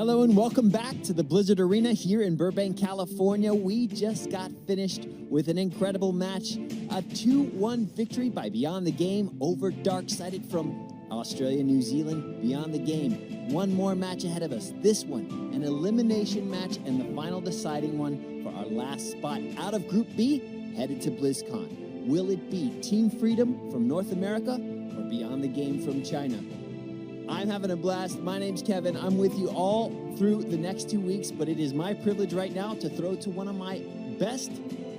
Hello and welcome back to the Blizzard Arena here in Burbank, California. We just got finished with an incredible match, a 2-1 victory by Beyond the Game over Dark-Sided from Australia, New Zealand. Beyond the Game, one more match ahead of us. This one, an elimination match and the final deciding one for our last spot out of Group B, headed to Blizzcon. Will it be Team Freedom from North America or Beyond the Game from China? I'm having a blast. My name's Kevin. I'm with you all through the next 2 weeks, but it is my privilege right now to throw to one of my best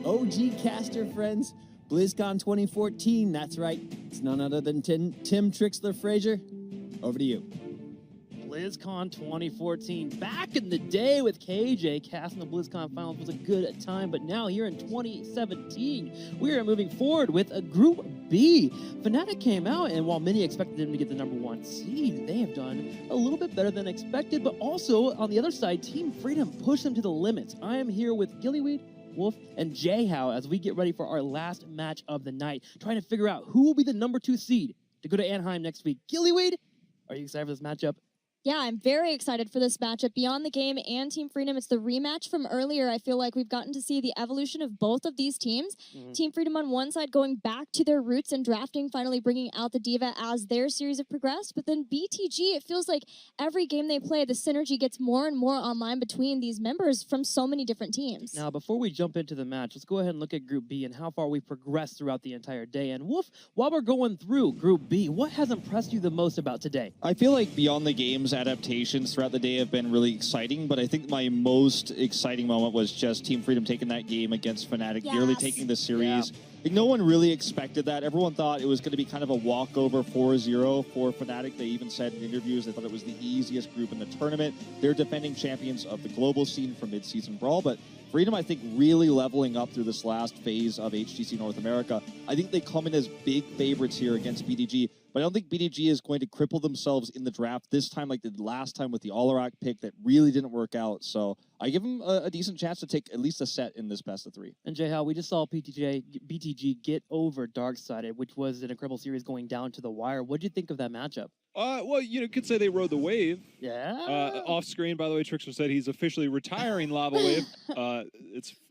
OG caster friends, BlizzCon 2014. That's right. It's none other than Tim Trixler Frazier. Over to you. BlizzCon 2014. Back in the day with KJ, casting the BlizzCon finals was a good time, but now here in 2017, we are moving forward with a Group B. Fnatic came out, and while many expected them to get the #1 seed, they have done a little bit better than expected, but also, on the other side, Team Freedom pushed them to the limits. I am here with Gillyweed, Wolf, and Jayhow as we get ready for our last match of the night, trying to figure out who will be the #2 seed to go to Anaheim next week. Gillyweed, are you excited for this matchup? Yeah, I'm very excited for this matchup. Beyond the Game and Team Freedom, it's the rematch from earlier. I feel like we've gotten to see the evolution of both of these teams. Team Freedom on one side going back to their roots and drafting, finally bringing out the Diva as their series have progressed. But then BTG, it feels like every game they play, the synergy gets more and more online between these members from so many different teams. Now, before we jump into the match, let's go ahead and look at Group B and how far we progressed throughout the entire day. And Wolf, while we're going through Group B, what has impressed you the most about today? I feel like Beyond the Game's adaptations throughout the day have been really exciting, but I think my most exciting moment was just Team Freedom taking that game against Fnatic, nearly taking the series. Like, no one really expected that. Everyone thought it was going to be kind of a walkover 4-0 for Fnatic. They even said in interviews they thought it was the easiest group in the tournament. They're defending champions of the global scene for mid-season brawl, but Freedom, I think, really leveling up through this last phase of HGC North America. I think they come in as big favorites here against BDG, but I don't think BDG is going to cripple themselves in the draft this time like they did last time with the All-Iraq pick that really didn't work out. So I give them a decent chance to take at least a set in this best of 3. And Jayhow, we just saw BTG get over Dark-Sided, which was an incredible series going down to the wire. What did you think of that matchup? Well, you could say they rode the wave. Yeah. Off screen, by the way, Trickster said he's officially retiring Lava Wave.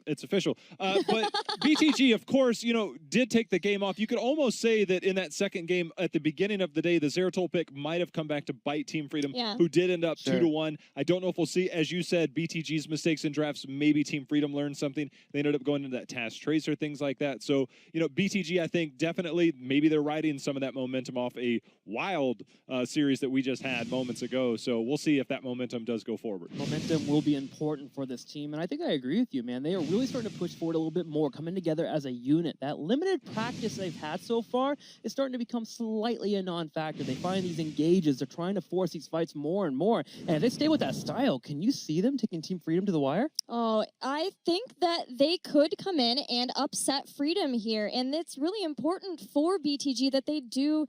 It's official. But BTG, of course, did take the game off. You could almost say that in that second game at the beginning of the day, the Zeratol pick might have come back to bite Team Freedom, who did end up 2-1. I don't know if we'll see, as you said, BTG's mistakes in drafts. Maybe Team Freedom learned something. They ended up going into that Task Tracer, things like that. So, BTG, I think definitely maybe they're riding some of that momentum off a wild series that we just had moments ago. So we'll see if that momentum does go forward. Momentum will be important for this team, and I think I agree with you, man. They are really starting to push forward a little bit more, coming together as a unit. That limited practice they've had so far is starting to become slightly a non-factor. They find these engages. They're trying to force these fights more and more. And if they stay with that style, can you see them taking Team Freedom to the wire? Oh, I think that they could come in and upset Freedom here. And it's really important for BTG that they do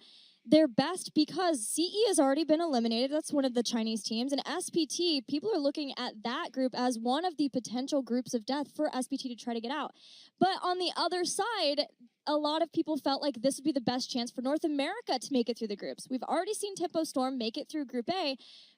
their best because CE has already been eliminated. That's one of the Chinese teams. And SPT, people are looking at that group as one of the potential groups of death for SPT to try to get out. But on the other side, a lot of people felt like this would be the best chance for North America to make it through the groups. We've already seen Tempo Storm make it through Group A,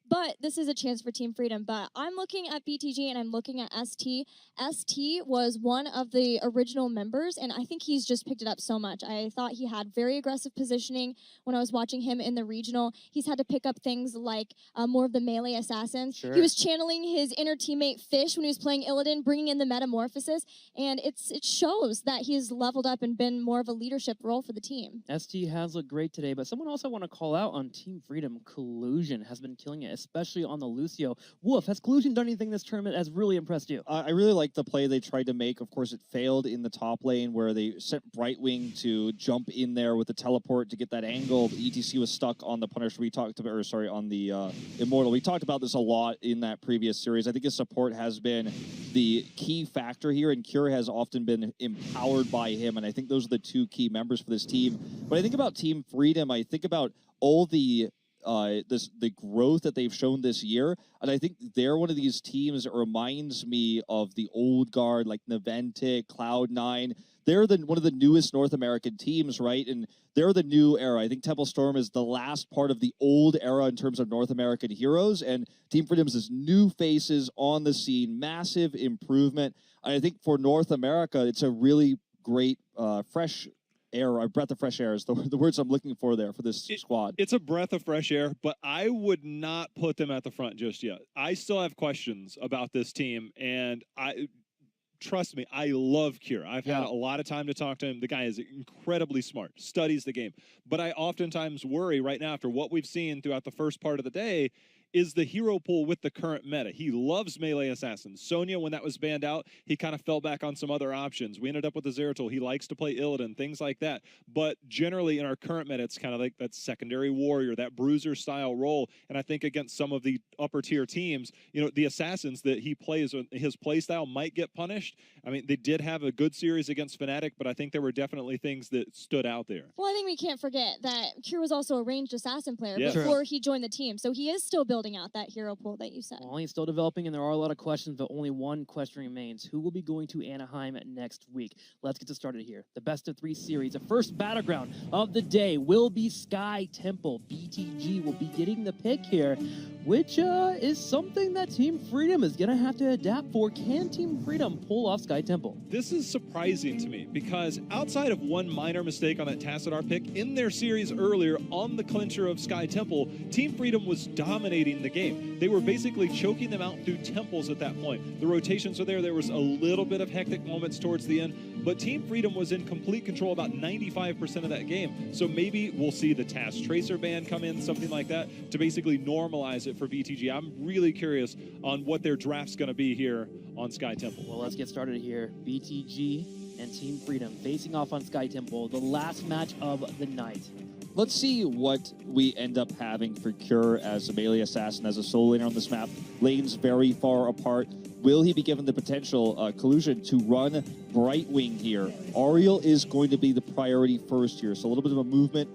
but this is a chance for Team Freedom. But I'm looking at BTG and I'm looking at ST. ST was one of the original members, and I think he's just picked it up so much. I thought he had very aggressive positioning when I was watching him in the regional. He's had to pick up things like more of the melee assassins. He was channeling his inner teammate Fish when he was playing Illidan, bringing in the metamorphosis, and it shows that he's leveled up and been more of a leadership role for the team. ST has looked great today, but someone else I want to call out on Team Freedom, Collusion, has been killing it, especially on the Lucio. Wolf, has Collusion done anything this tournament that's really impressed you? I really like the play they tried to make. Of course, it failed in the top lane where they sent Brightwing to jump in there with the teleport to get that angle. The ETC was stuck on the Punisher. We talked about, or sorry, on the Immortal. We talked about this a lot in that previous series. I think his support has been the key factor here, and Cure has often been empowered by him, and I think those are the two key members for this team. But I think about Team Freedom, I think about all the the growth that they've shown this year, and I think they're one of these teams that reminds me of the old guard, like Naventic, Cloud9. They're one of the newest North American teams, right? And they're the new era. I think Temple Storm is the last part of the old era in terms of North American heroes, and Team Freedom's is new faces on the scene, massive improvement. And I think for North America, it's a really great fresh air, a breath of fresh air is the words I'm looking for there for this squad. It's a breath of fresh air, but I would not put them at the front just yet. I still have questions about this team, and trust me, I love Cure. I've had a lot of time to talk to him. The guy is incredibly smart, studies the game. But I oftentimes worry right now after what we've seen throughout the first part of the day is the hero pool with the current meta. He loves melee assassins. Sonya, when that was banned out, he kind of fell back on some other options. We ended up with the Zeratul. He likes to play Illidan, things like that. But generally in our current meta, it's kind of like that secondary warrior, that bruiser style role. And I think against some of the upper tier teams, you know, the assassins that he plays, his play style might get punished. I mean, they did have a good series against Fnatic, but I think there were definitely things that stood out there. Well, I think we can't forget that Cure was also a ranged assassin player Yeah. before he joined the team. So he is still building out that hero pool that you said. Well, he's still developing, and there are a lot of questions, but only one question remains. Who will be going to Anaheim next week? Let's get started here. The best of 3 series. The first battleground of the day will be Sky Temple. BTG will be getting the pick here, which is something that Team Freedom is going to have to adapt for. Can Team Freedom pull off Sky Temple? This is surprising to me because outside of one minor mistake on that Tassadar pick, in their series earlier on the clincher of Sky Temple, Team Freedom was dominating the game. They were basically choking them out through temples at that point. The rotations are there. There was a little bit of hectic moments towards the end, but Team Freedom was in complete control about 95% of that game. So maybe we'll see the Task Tracer ban come in, something like that, to basically normalize it for BTG. I'm really curious on what their draft's going to be here on Sky Temple. Well, let's get started here. BTG and Team Freedom facing off on Sky Temple, the last match of the night. Let's see what we end up having for Cure as a melee assassin, as a solo laner on this map. Lanes very far apart. Will he be given the potential collusion to run Brightwing here? Ariel is going to be the priority first here, so a little bit of a movement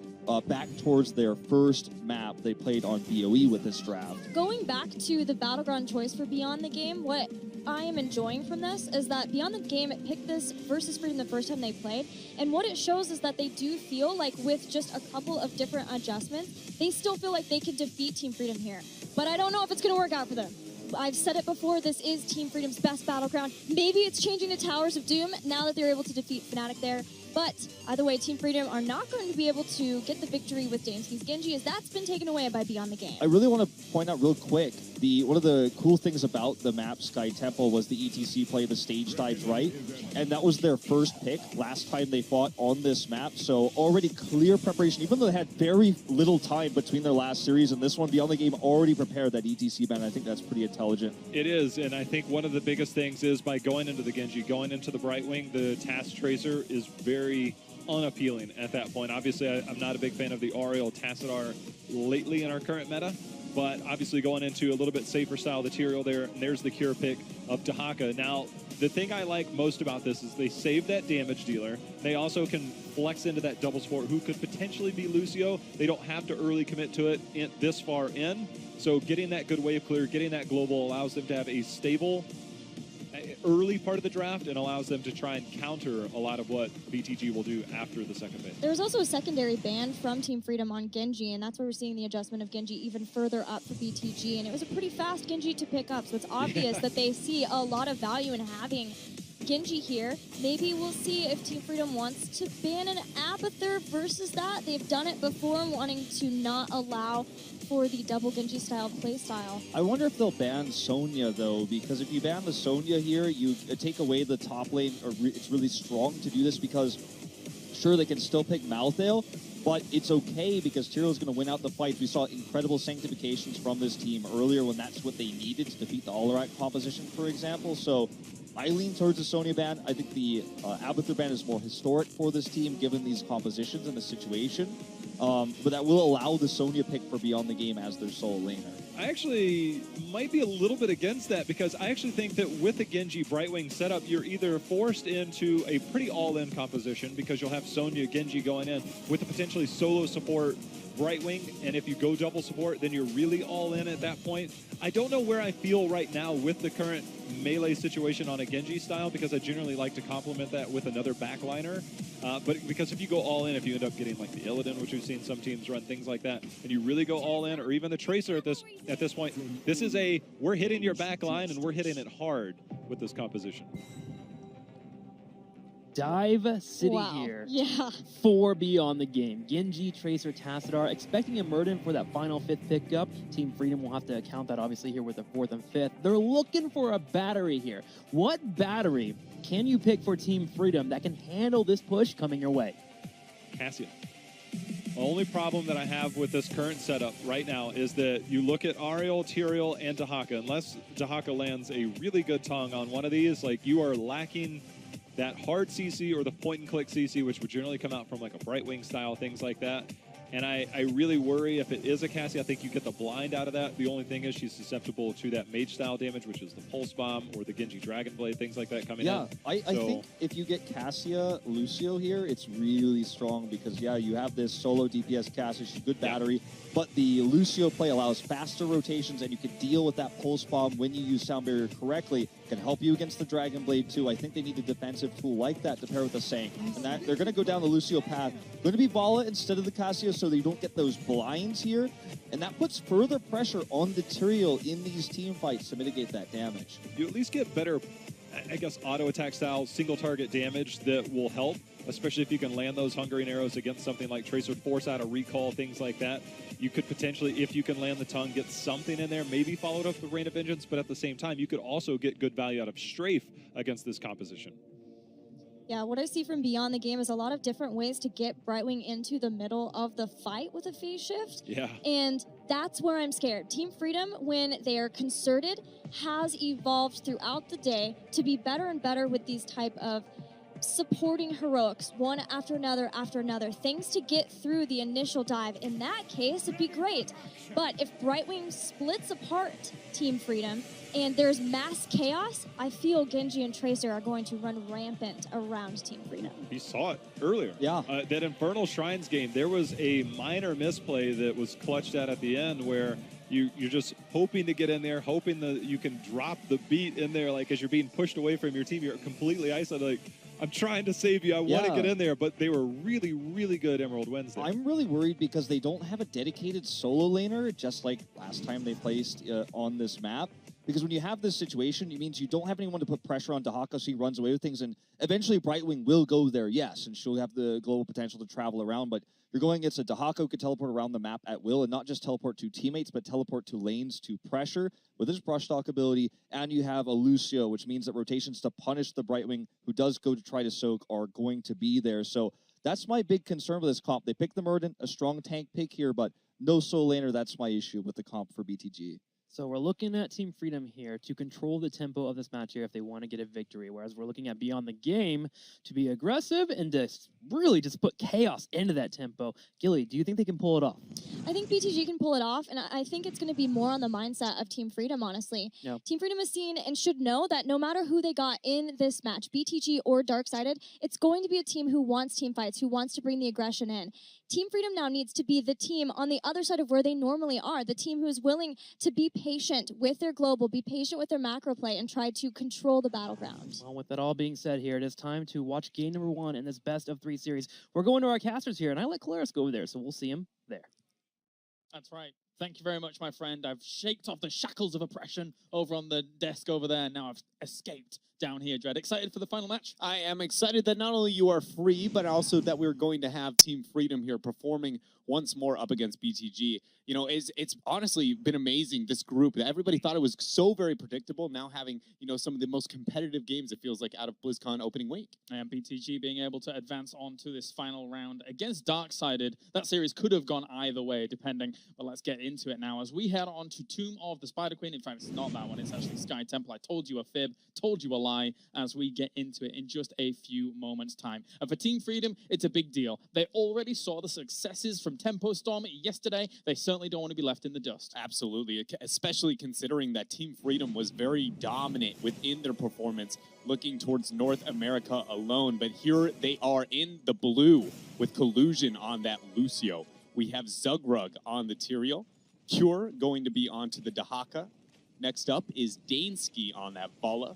back towards their first map they played on BOE with this draft. Going back to the battleground choice for Beyond the Game, what I am enjoying from this is that Beyond the Game picked this versus Freedom the first time they played, and what it shows is that they do feel like with just a couple of different adjustments, they still feel like they could defeat Team Freedom here. But I don't know if it's going to work out for them. I've said it before, this is Team Freedom's best battleground. Maybe it's changing to Towers of Doom now that they're able to defeat Fnatic there. But either way, Team Freedom are not going to be able to get the victory with Damesky's Genji, as that's been taken away by Beyond the Game. I really want to point out real quick, one of the cool things about the map Sky Temple was the ETC play the stage dives right, and that was their first pick last time they fought on this map, so already clear preparation, even though they had very little time between their last series and this one. Beyond the Game already prepared that ETC ban. I think that's pretty intelligent. It is, and I think one of the biggest things is by going into the Genji, going into the Brightwing, the Task Tracer is very unappealing at that point. Obviously, I'm not a big fan of the Ariel Tassadar lately in our current meta, but obviously going into a little bit safer style material there, and there's the Cure pick of Tahaka. Now, the thing I like most about this is they save that damage dealer. They also can flex into that double support who could potentially be Lucio. They don't have to early commit to it this far in. So getting that good wave clear, getting that global allows them to have a stable early part of the draft and allows them to try and counter a lot of what BTG will do after the second ban. There was also a secondary ban from Team Freedom on Genji, and that's where we're seeing the adjustment of Genji even further up for BTG, and it was a pretty fast Genji to pick up, so it's obvious that they see a lot of value in having Genji here. Maybe we'll see if Team Freedom wants to ban an Abathur versus that. They've done it before, wanting to not allow for the double Genji style playstyle. I wonder if they'll ban Sonya though, because if you ban the Sonya here, you take away the top lane, or it's really strong to do this because sure they can still pick Malthael, but it's okay because Tyrael's going to win out the fight. We saw incredible sanctifications from this team earlier when that's what they needed to defeat the Alarak composition, for example. So I lean towards the Sonya ban. I think the Abathur ban is more historic for this team given these compositions and the situation. But that will allow the Sonya pick for Beyond the Game as their solo laner. I actually might be a little bit against that because I actually think that with a Genji Brightwing setup, you're either forced into a pretty all-in composition because you'll have Sonya Genji going in with a potentially solo support Brightwing, and if you go double support, then you're really all in at that point. I don't know where I feel right now with the current melee situation on a Genji style, because I generally like to complement that with another backliner. But because if you go all in, if you end up getting like the Illidan, which we've seen some teams run things like that, and you really go all in, or even the Tracer at this point, this is we're hitting your back line and we're hitting it hard with this composition. Dive City Wow. here. Yeah. 4 beyond the game. Genji, Tracer, Tassadar, expecting a Murden for that final 5th pickup. Team Freedom will have to account that obviously here with the 4th and 5th. They're looking for a battery here. What battery can you pick for Team Freedom that can handle this push coming your way? Cassia. The only problem that I have with this current setup right now is that you look at Ariel, Tyrael, and Dahaka. Unless Dahaka lands a really good tongue on one of these, like, you are lacking that hard CC or the point-and-click CC, which would generally come out from like a Brightwing style, things like that. And I really worry if it is a Cassie, I think you get the blind out of that. The only thing is she's susceptible to that mage style damage, which is the Pulse Bomb or the Genji Dragon Blade, things like that coming in. Yeah, I think if you get Cassia Lucio here, it's really strong because, yeah, you have this solo DPS Cassia, she's good battery, but the Lucio play allows faster rotations and you can deal with that Pulse Bomb when you use Sound Barrier correctly. Can help you against the Dragon Blade too. I think they need a defensive tool like that to pair with the Sank. And that they're going to go down the Lucio path. Going to be Vala instead of the Cassia so that you don't get those blinds here. And that puts further pressure on the Tyrael in these team fights to mitigate that damage. You at least get better, I guess, auto attack style, single target damage that will help, especially if you can land those Hungering Arrows against something like Tracer, force out a recall, things like that. You could potentially, if you can land the tongue, get something in there, maybe followed up with Rain of Vengeance, but at the same time, you could also get good value out of Strafe against this composition. Yeah, what I see from beyond the game is a lot of different ways to get Brightwing into the middle of the fight with a phase shift. Yeah. And that's where I'm scared. Team Freedom, when they are concerted, has evolved throughout the day to be better and better with these type of supporting heroics, one after another, things to get through the initial dive. In that case, it'd be great. But if Brightwing splits apart Team Freedom and there's mass chaos, I feel Genji and Tracer are going to run rampant around Team Freedom. You saw it earlier. Yeah. That Infernal Shrines game, there was a minor misplay that was clutched at the end where you're just hoping to get in there, hoping that you can drop the beat in there, like as you're being pushed away from your team, you're completely isolated, like, I'm trying to save you. I want to get in there, but they were really, really good Emerald Wednesday. I'm really worried because they don't have a dedicated solo laner, just like last time they placed on this map. Because when you have this situation, it means you don't have anyone to put pressure on Dahaka, so he runs away with things. And eventually Brightwing will go there, yes, and she'll have the global potential to travel around. But you're going against a Dahaka who could teleport around the map at will, and not just teleport to teammates, but teleport to lanes to pressure with his brush talk ability. And you have a Lucio, which means that rotations to punish the Brightwing who does go to try to soak are going to be there. So that's my big concern with this comp. They picked the Murden, a strong tank pick here, but no solo laner. That's my issue with the comp for BTG. So we're looking at Team Freedom here to control the tempo of this match here if they want to get a victory, whereas we're looking at Beyond the Game to be aggressive and to really just put chaos into that tempo. Gilly, do you think they can pull it off? I think BTG can pull it off, and I think it's going to be more on the mindset of Team Freedom, honestly. Yeah. Team Freedom has seen and should know that no matter who they got in this match, BTG or Darksided, it's going to be a team who wants team fights, who wants to bring the aggression in. Team Freedom now needs to be the team on the other side of where they normally are, the team who is willing to be patient with their global, be patient with their macro play, and try to control the battleground. Well, with that all being said here, it is time to watch game number 1 in this best of 3 series. We're going to our casters here, and I let Claris go over there, so we'll see him there. That's right. Thank you very much, my friend. I've shaked off the shackles of oppression over on the desk over there, and now I've escaped down here, Dread. Excited for the final match? I am excited that not only you are free, but also that we're going to have Team Freedom here performing once more up against BTG. You know, it's honestly been amazing, this group. Everybody thought it was so very predictable, now having, you know, some of the most competitive games, it feels like, out of BlizzCon opening week. And BTG being able to advance on to this final round against Darksided. That series could have gone either way, depending. But let's get into it now as we head on to Tomb of the Spider Queen. In fact, it's not that one. It's actually Sky Temple. I told you a fib, told you a lie, as we get into it in just a few moments' time. And for Team Freedom, it's a big deal. They already saw the successes from Tempo Storm yesterday. They certainly don't want to be left in the dust. Absolutely, especially considering that Team Freedom was very dominant within their performance, looking towards North America alone. But here they are in the blue with Collusion on that Lucio. We have Zugrug on the Tyrael. Cure going to be onto the Dahaka. Next up is Dansky on that Vala.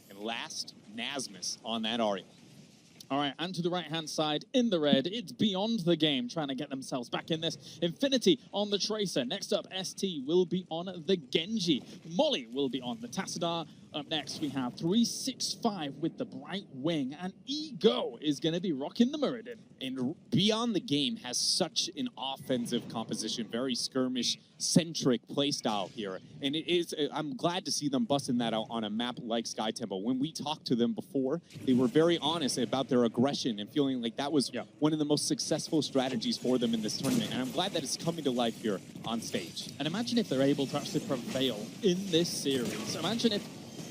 And last, Nasmus on that Ariel. All right, and to the right-hand side, in the red, it's Beyond the Game, trying to get themselves back in this. Infinity on the Tracer. Next up, ST will be on the Genji. Molly will be on the Tassadar. Up next, we have 365 with the Bright Wing, and Ego is going to be rocking the Muradin. And Beyond the Game has such an offensive composition, very skirmish-centric playstyle here. And it is, I'm glad to see them busting that out on a map like Sky Temple. When we talked to them before, they were very honest about their aggression and feeling like that was one of the most successful strategies for them in this tournament. And I'm glad that it's coming to life here on stage. And imagine if they're able to actually prevail in this series. Imagine if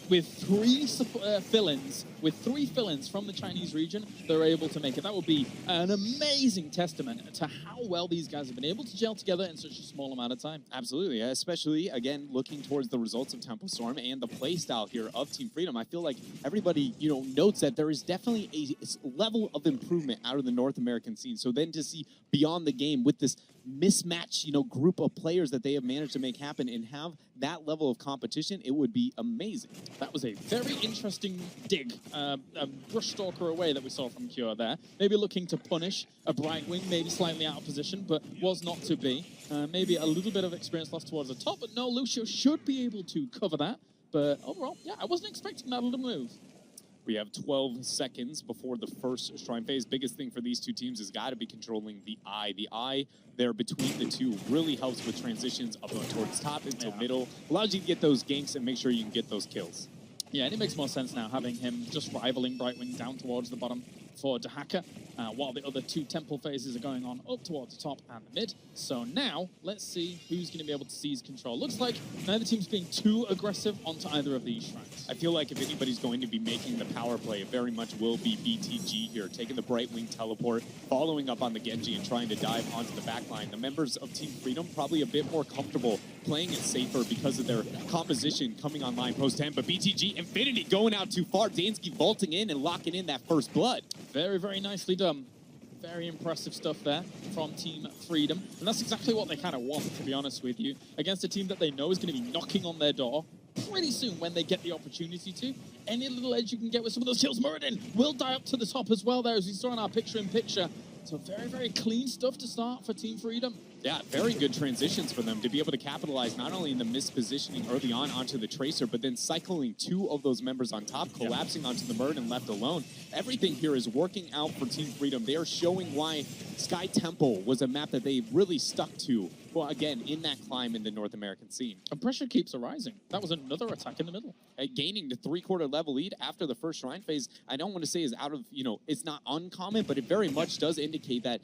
with three fill-ins from the Chinese region, they're able to make it. That would be an amazing testament to how well these guys have been able to gel together in such a small amount of time. Absolutely, especially, again, looking towards the results of Temple Storm and the play style here of Team Freedom. I feel like everybody, notes that there is definitely a level of improvement out of the North American scene. So then to see Beyond the Game with this mismatch, group of players that they have managed to make happen and have that level of competition, it would be amazing. That was a very interesting dig, a brushstalker away that we saw from Cure there. Maybe looking to punish a Bright Wing, maybe slightly out of position, but was not to be. Maybe a little bit of experience lost towards the top, but no, Lucio should be able to cover that. But overall, yeah, I wasn't expecting that little move. We have 12 seconds before the first Shrine phase. Biggest thing for these two teams has got to be controlling the eye. The eye there between the two really helps with transitions up towards top into middle. Allows you to get those ganks and make sure you can get those kills. Yeah, and it makes more sense now having him just rivaling Brightwing down towards the bottom for Dahaka, while the other two temple phases are going on up towards the top and the mid. So now, let's see who's going to be able to seize control. Looks like neither team's being too aggressive onto either of these shrines. I feel like if anybody's going to be making the power play, it very much will be BTG here, taking the Brightwing teleport, following up on the Genji and trying to dive onto the backline. The members of Team Freedom probably a bit more comfortable playing it safer because of their composition coming online post-10, but BTG Infinity going out too far. Dansky vaulting in and locking in that first blood. Very, very nicely done. Very impressive stuff there from Team Freedom. And that's exactly what they kind of want, to be honest with you, against a team that they know is going to be knocking on their door pretty soon when they get the opportunity to. Any little edge you can get with some of those kills. Muradin will die up to the top as well there, as we saw in our picture-in-picture. So very, very clean stuff to start for Team Freedom. Yeah, very good transitions for them to be able to capitalize not only in the mispositioning early on onto the Tracer, but then cycling two of those members on top, collapsing onto the Muradin left alone. Everything here is working out for Team Freedom. They are showing why Sky Temple was a map that they really stuck to, well, again, in that climb in the North American scene. And pressure keeps arising. That was another attack in the middle. Gaining the 3/4 level lead after the first Shrine phase, I don't want to say is out of, it's not uncommon, but it very much does indicate that,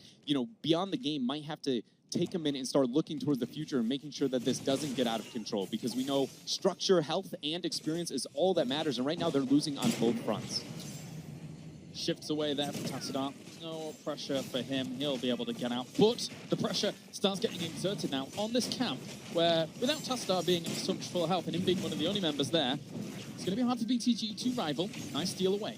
Beyond the Game might have to take a minute and start looking towards the future and making sure that this doesn't get out of control, because we know structure, health, and experience is all that matters, and right now they're losing on both fronts. Shifts away there for Tassadar. No pressure for him. He'll be able to get out. But the pressure starts getting exerted now on this camp, where without Tassadar being at so much full health and him being one of the only members there, it's going to be hard for BTG to rival. Nice steal away.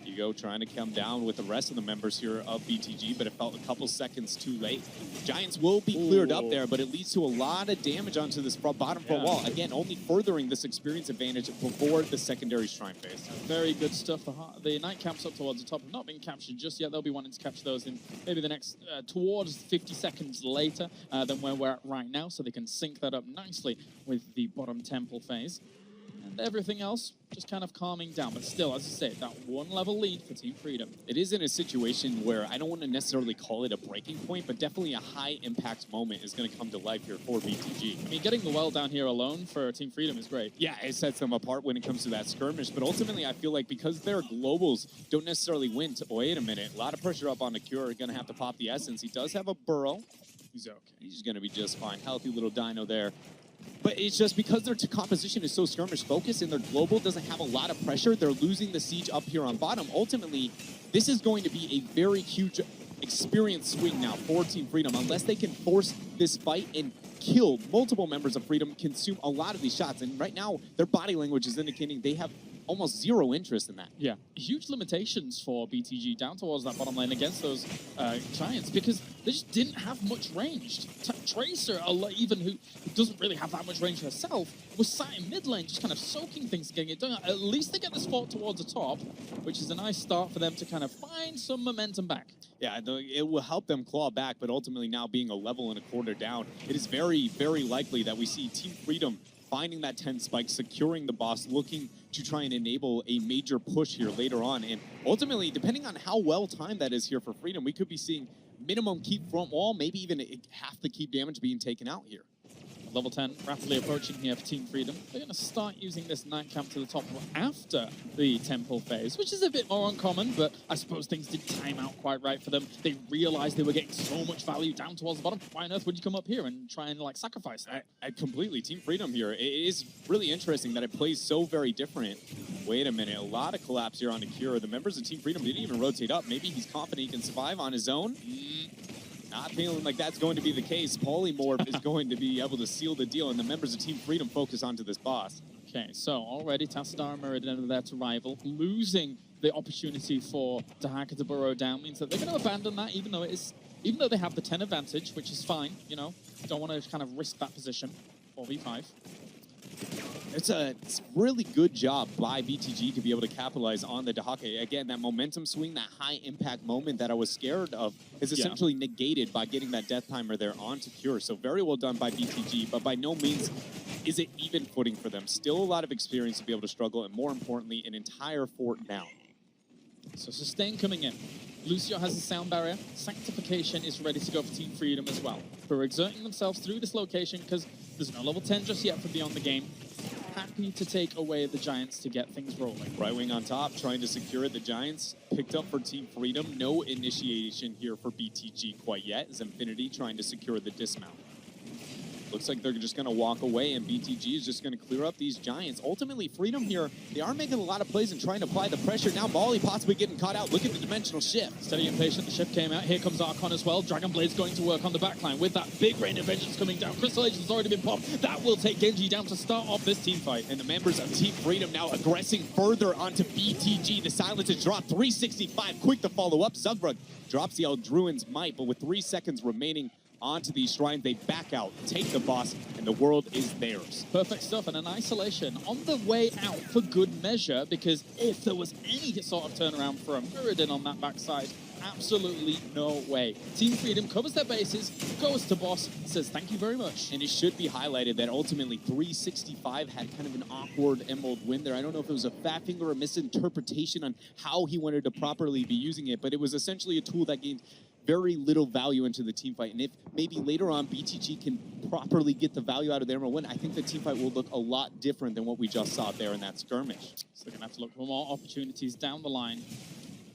Ego trying to come down with the rest of the members here of BTG, but it felt a couple seconds too late. Giants will be cleared up there, but it leads to a lot of damage onto this bottom front wall. Again, only furthering this experience advantage before the secondary Shrine phase. Very good stuff. The night camps up towards the top have not been captured just yet. They'll be wanting to capture those in maybe the next, towards 50 seconds later than where we're at right now, so they can sync that up nicely with the bottom temple phase. And everything else just kind of calming down. But still, as I say, that one level lead for Team Freedom. It is in a situation where I don't want to necessarily call it a breaking point, but definitely a high impact moment is going to come to life here for BTG. I mean, getting the well down here alone for Team Freedom is great. Yeah, it sets them apart when it comes to that skirmish. But ultimately, I feel like because their globals don't necessarily win, wait a minute, a lot of pressure up on the Cure. Going to have to pop the essence. He does have a burrow. He's okay. He's going to be just fine. Healthy little dino there. But it's just because their composition is so skirmish focused and their global doesn't have a lot of pressure, they're losing the siege up here on bottom. Ultimately, this is going to be a very huge experience swing now for Team Freedom. Unless they can force this fight and kill multiple members of Freedom, consume a lot of these shots. And right now, their body language is indicating they have almost zero interest in that. Yeah, huge limitations for BTG down towards that bottom lane against those Giants because they just didn't have much range. Tracer, even who doesn't really have that much range herself, was sat in mid lane just kind of soaking things and getting it done. At least they get this fort towards the top, which is a nice start for them to kind of find some momentum back. Yeah, it will help them claw back, but ultimately now being a level and a quarter down, it is very, very likely that we see Team Freedom finding that 10 spike, securing the boss, looking to try and enable a major push here later on. And ultimately, depending on how well timed that is here for Freedom, we could be seeing minimum keep front wall, maybe even half the keep damage being taken out here. Level 10 rapidly approaching here for Team Freedom. They're going to start using this night camp to the top after the temple phase, which is a bit more uncommon, but I suppose things did time out quite right for them. They realized they were getting so much value down towards the bottom. Why on earth would you come up here and try and like sacrifice that? I completely. Team Freedom here. It is really interesting that it plays so very different. Wait a minute. A lot of collapse here on Akira. The members of Team Freedom didn't even rotate up. Maybe he's confident he can survive on his own. Not feeling like that's going to be the case. Polymorph is going to be able to seal the deal, and the members of Team Freedom focus onto this boss. Okay, so already Tassadar and Meridian are there to rival. Losing the opportunity for Dahaka to burrow down means that they're going to abandon that, even though they have the 10 advantage, which is fine. You know, don't want to kind of risk that position. 4v5. It's a really good job by BTG to be able to capitalize on the Dahaka. Again, that momentum swing, that high impact moment that I was scared of is essentially negated by getting that death timer there onto Cure. So very well done by BTG, but by no means is it even footing for them. Still a lot of experience to be able to struggle, and more importantly, an entire fort down. So Sustain coming in. Lucio has a sound barrier. Sanctification is ready to go for Team Freedom as well. They're exerting themselves through this location because there's no level 10 just yet for Beyond the Game. Happy to take away the Giants to get things rolling. Right wing on top, trying to secure it. The Giants picked up for Team Freedom. No initiation here for BTG quite yet, as Infinity trying to secure the dismount. Looks like they're just going to walk away, and BTG is just going to clear up these Giants. Ultimately, Freedom here, they are making a lot of plays and trying to apply the pressure. Now Molly possibly getting caught out. Look at the dimensional shift. Steady and patient, the shift came out. Here comes Archon as well. Dragon Blade's going to work on the backline with that big rain of vengeance coming down. Crystal Agent has already been popped. That will take Genji down to start off this team fight. And the members of Team Freedom now aggressing further onto BTG. The silence is dropped. 365, quick to follow up. Zugrug drops the Eldruin's might, but with 3 seconds remaining onto these shrines, they back out, take the boss, and the world is theirs. Perfect stuff, and an isolation on the way out for good measure, because if there was any sort of turnaround for a Mirrodin on that backside, absolutely no way. Team Freedom covers their bases, goes to boss, says thank you very much. And it should be highlighted that ultimately 365 had kind of an awkward Emerald win there. I don't know if it was a fat finger or a misinterpretation on how he wanted to properly be using it, but it was essentially a tool that gained very little value into the team fight. And if maybe later on BTG can properly get the value out of their Emerald win, I think the team fight will look a lot different than what we just saw there in that skirmish. So they're going to have to look for more opportunities down the line.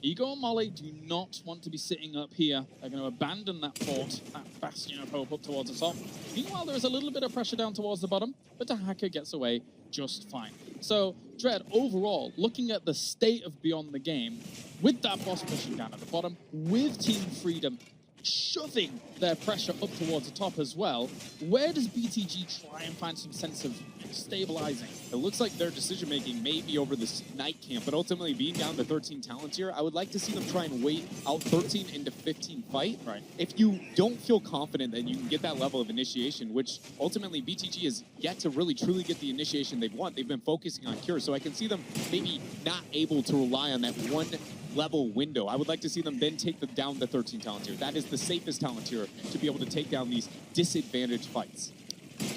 Ego and Molly do not want to be sitting up here. They're going to abandon that fort, that bastion of hope up towards the top. Meanwhile, there is a little bit of pressure down towards the bottom, but Dahaka gets away just fine. So, Dread, overall, looking at the state of Beyond the Game, with that boss pushing down at the bottom, with Team Freedom shoving their pressure up towards the top as well, where does BTG try and find some sense of stabilizing? It looks like their decision-making may be over this night camp, but ultimately being down to 13 talents here, I would like to see them try and wait out 13 into 15 fight. Right. If you don't feel confident that you can get that level of initiation, which ultimately BTG has yet to really truly get the initiation they want, they've been focusing on Cure, so I can see them maybe not able to rely on that one level window. I would like to see them then take down the 13 talent tier. That is the safest talent tier to be able to take down these disadvantaged fights.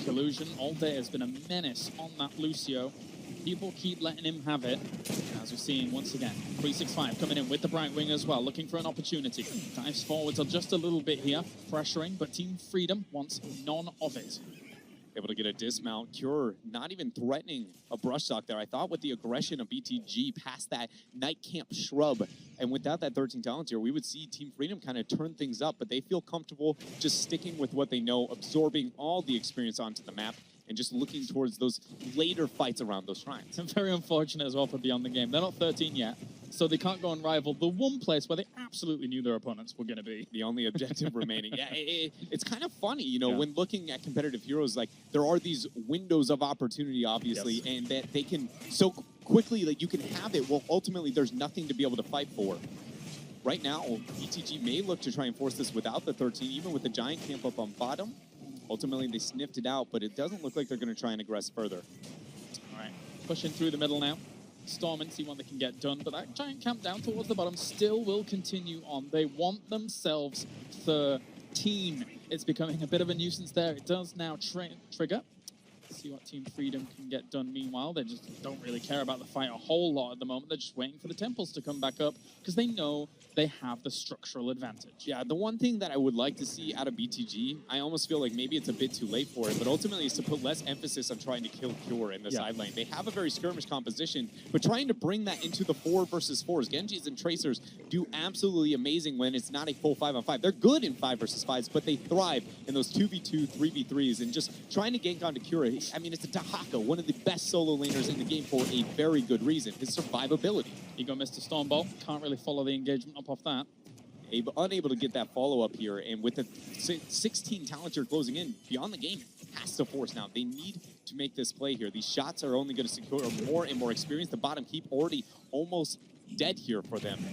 Collusion all day has been a menace on that Lucio. People keep letting him have it, as we're seeing once again. 365 coming in with the Bright Wing as well, looking for an opportunity. Dives forwards just a little bit here, pressuring, but Team Freedom wants none of it. Able to get a dismount. Cure not even threatening a brush stock there. I thought with the aggression of BTG past that night camp shrub, and without that 13 talent tier, we would see Team Freedom kind of turn things up, but they feel comfortable just sticking with what they know, absorbing all the experience onto the map, and just looking towards those later fights around those shrines. And very unfortunate as well for Beyond the Game. They're not 13 yet, so they can't go and rival the one place where they absolutely knew their opponents were going to be. The only objective remaining. Yeah, it's kind of funny, you know, when looking at competitive heroes, like there are these windows of opportunity, obviously, and that they can so quickly that you can have it, well, ultimately there's nothing to be able to fight for. Right now, BTG may look to try and force this without the 13, even with the giant camp up on bottom. Ultimately, they sniffed it out, but it doesn't look like they're going to try and aggress further. All right, pushing through the middle now. Storm and see what they can get done, but that giant camp down towards the bottom still will continue on. They want themselves 13. It's becoming a bit of a nuisance there. It does now trigger. See what Team Freedom can get done. Meanwhile, they just don't really care about the fight a whole lot at the moment. They're just waiting for the temples to come back up because they know they have the structural advantage. Yeah, the one thing that I would like to see out of BTG, I almost feel like maybe it's a bit too late for it, but ultimately is to put less emphasis on trying to kill Cure in the side lane. They have a very skirmish composition, but trying to bring that into the 4 versus 4s. Genjis and Tracers do absolutely amazing when it's not a full 5-on-5. They're good in 5 versus 5s, but they thrive in those 2v2, 3v3s, and just trying to gank onto Cure. I mean, it's a Tahaka, one of the best solo laners in the game for a very good reason, his survivability. Ego missed a Storm Ball, can't really follow the engagement up off that. Unable to get that follow-up here, and with the 16 talents you're closing in, Beyond the Game has to force now. They need to make this play here. These shots are only going to secure more and more experience. The bottom keep already almost dead here for them.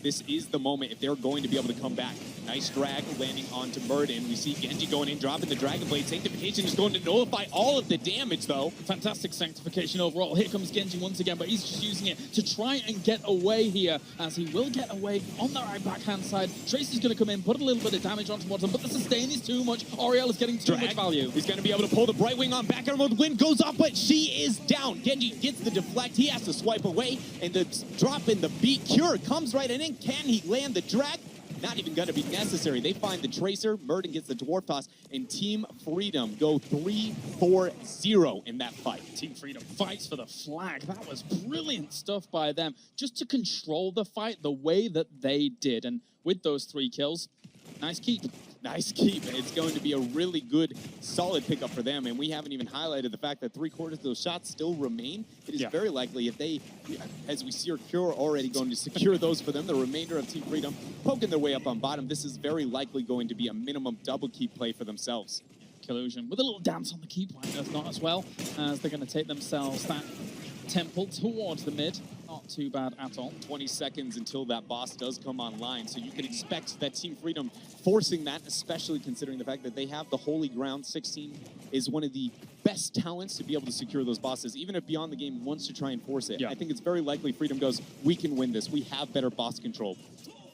This is the moment if they're going to be able to come back. Nice drag landing onto Murden. We see Genji going in, dropping the Dragon Blade. Sanctification is going to nullify all of the damage, though. Fantastic Sanctification overall. Here comes Genji once again, but he's just using it to try and get away here, as he will get away on the right backhand side. Tracy's going to come in, put a little bit of damage onto him, but the sustain is too much. Oriel is getting too much value. He's going to be able to pull the Brightwing on back armor. The wind goes off, but she is down. Genji gets the deflect. He has to swipe away, and the drop in the beat. Cure comes right in. Can he land the drag? Not even going to be necessary. They find the Tracer. Murden gets the Dwarf Toss, and Team Freedom go 3-4-0 in that fight. Team Freedom fights for the flag. That was brilliant stuff by them, just to control the fight the way that they did. And with those 3 kills, nice keep. Nice keep. It's going to be a really good, solid pickup for them. And we haven't even highlighted the fact that 3/4 of those shots still remain. It is very likely if they, as we see, Cure already going to secure those for them, the remainder of Team Freedom poking their way up on bottom. This is very likely going to be a minimum double keep play for themselves. Collusion with a little dance on the keep. Why does not as well, as they're going to take themselves that temple towards the mid. Not too bad at all. 20 seconds until that boss does come online, so you can expect that Team Freedom forcing that, especially considering the fact that they have the Holy Ground. 16 is one of the best talents to be able to secure those bosses, even if Beyond the Game wants to try and force it. I think it's very likely Freedom goes, we can win this. We have better boss control.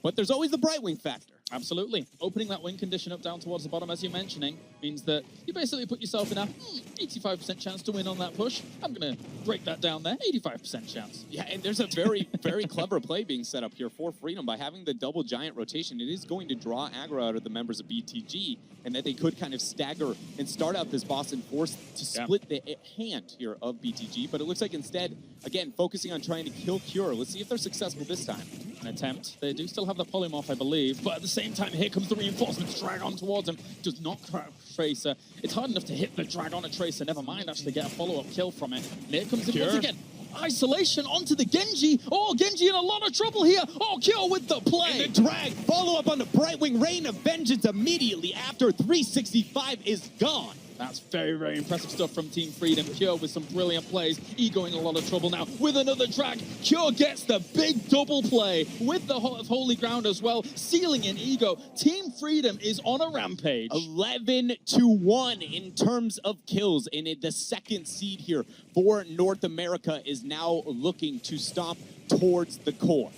But there's always the Brightwing factor. Absolutely. Opening that win condition up down towards the bottom, as you're mentioning, means that you basically put yourself in a 85% chance to win on that push. I'm going to break that down there. 85% chance. Yeah, and there's a very, very clever play being set up here for Freedom by having the double giant rotation. It is going to draw aggro out of the members of BTG, and that they could kind of stagger and start out this boss and force to split the hand here of BTG. But it looks like instead, again, focusing on trying to kill Cure. Let's see if they're successful this time. An attempt. They do still have the polymorph, I believe, but at the same time, here comes the reinforcements. Drag on towards him. Does not crack Tracer. It's hard enough to hit the drag on a Tracer, never mind actually get a follow-up kill from it. And here comes it once again. Isolation onto the Genji. Oh, Genji in a lot of trouble here. Oh, Cure with the play. And the drag. Follow-up on the Brightwing. Rain of Vengeance immediately after 365 is gone. That's very, very impressive stuff from Team Freedom. Cure with some brilliant plays. Ego in a lot of trouble now with another drag. Cure gets the big double play with the Holy Ground as well, sealing in Ego. Team Freedom is on a rampage. 11-1 in terms of kills. And the second seed here for North America is now looking to stomp towards the core.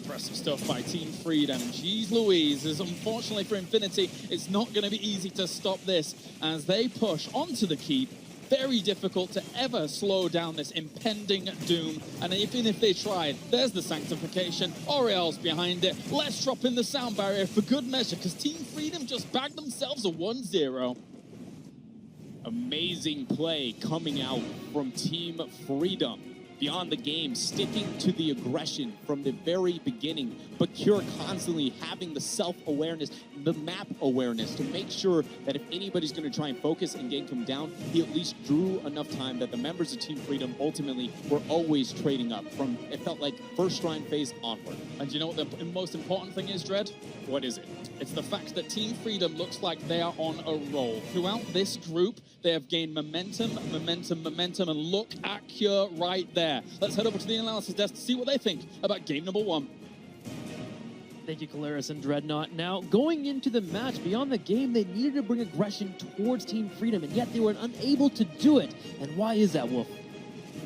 Impressive stuff by Team Freedom. Jeez Louise, as unfortunately for Infinity, it's not going to be easy to stop this as they push onto the keep. Very difficult to ever slow down this impending doom. And even if they tried, there's the Sanctification. Oriel's behind it. Let's drop in the sound barrier for good measure, because Team Freedom just bagged themselves a 1-0. Amazing play coming out from Team Freedom. Beyond the Game, sticking to the aggression from the very beginning, but Cure constantly having the self-awareness, the map awareness to make sure that if anybody's going to try and focus and gank him down, he at least drew enough time that the members of Team Freedom ultimately were always trading up from, it felt like, first shrine phase onward. And you know what the most important thing is, Dredd? What is it? It's the fact that Team Freedom looks like they are on a roll. Throughout this group, they have gained momentum, and look at Cure right there. there. Let's head over to the analysis desk to see what they think about game number 1. Thank you, Caleris and Dreadnought. Now, going into the match, beyond the game, they needed to bring aggression towards Team Freedom, and yet they were unable to do it. And why is that, Wolf?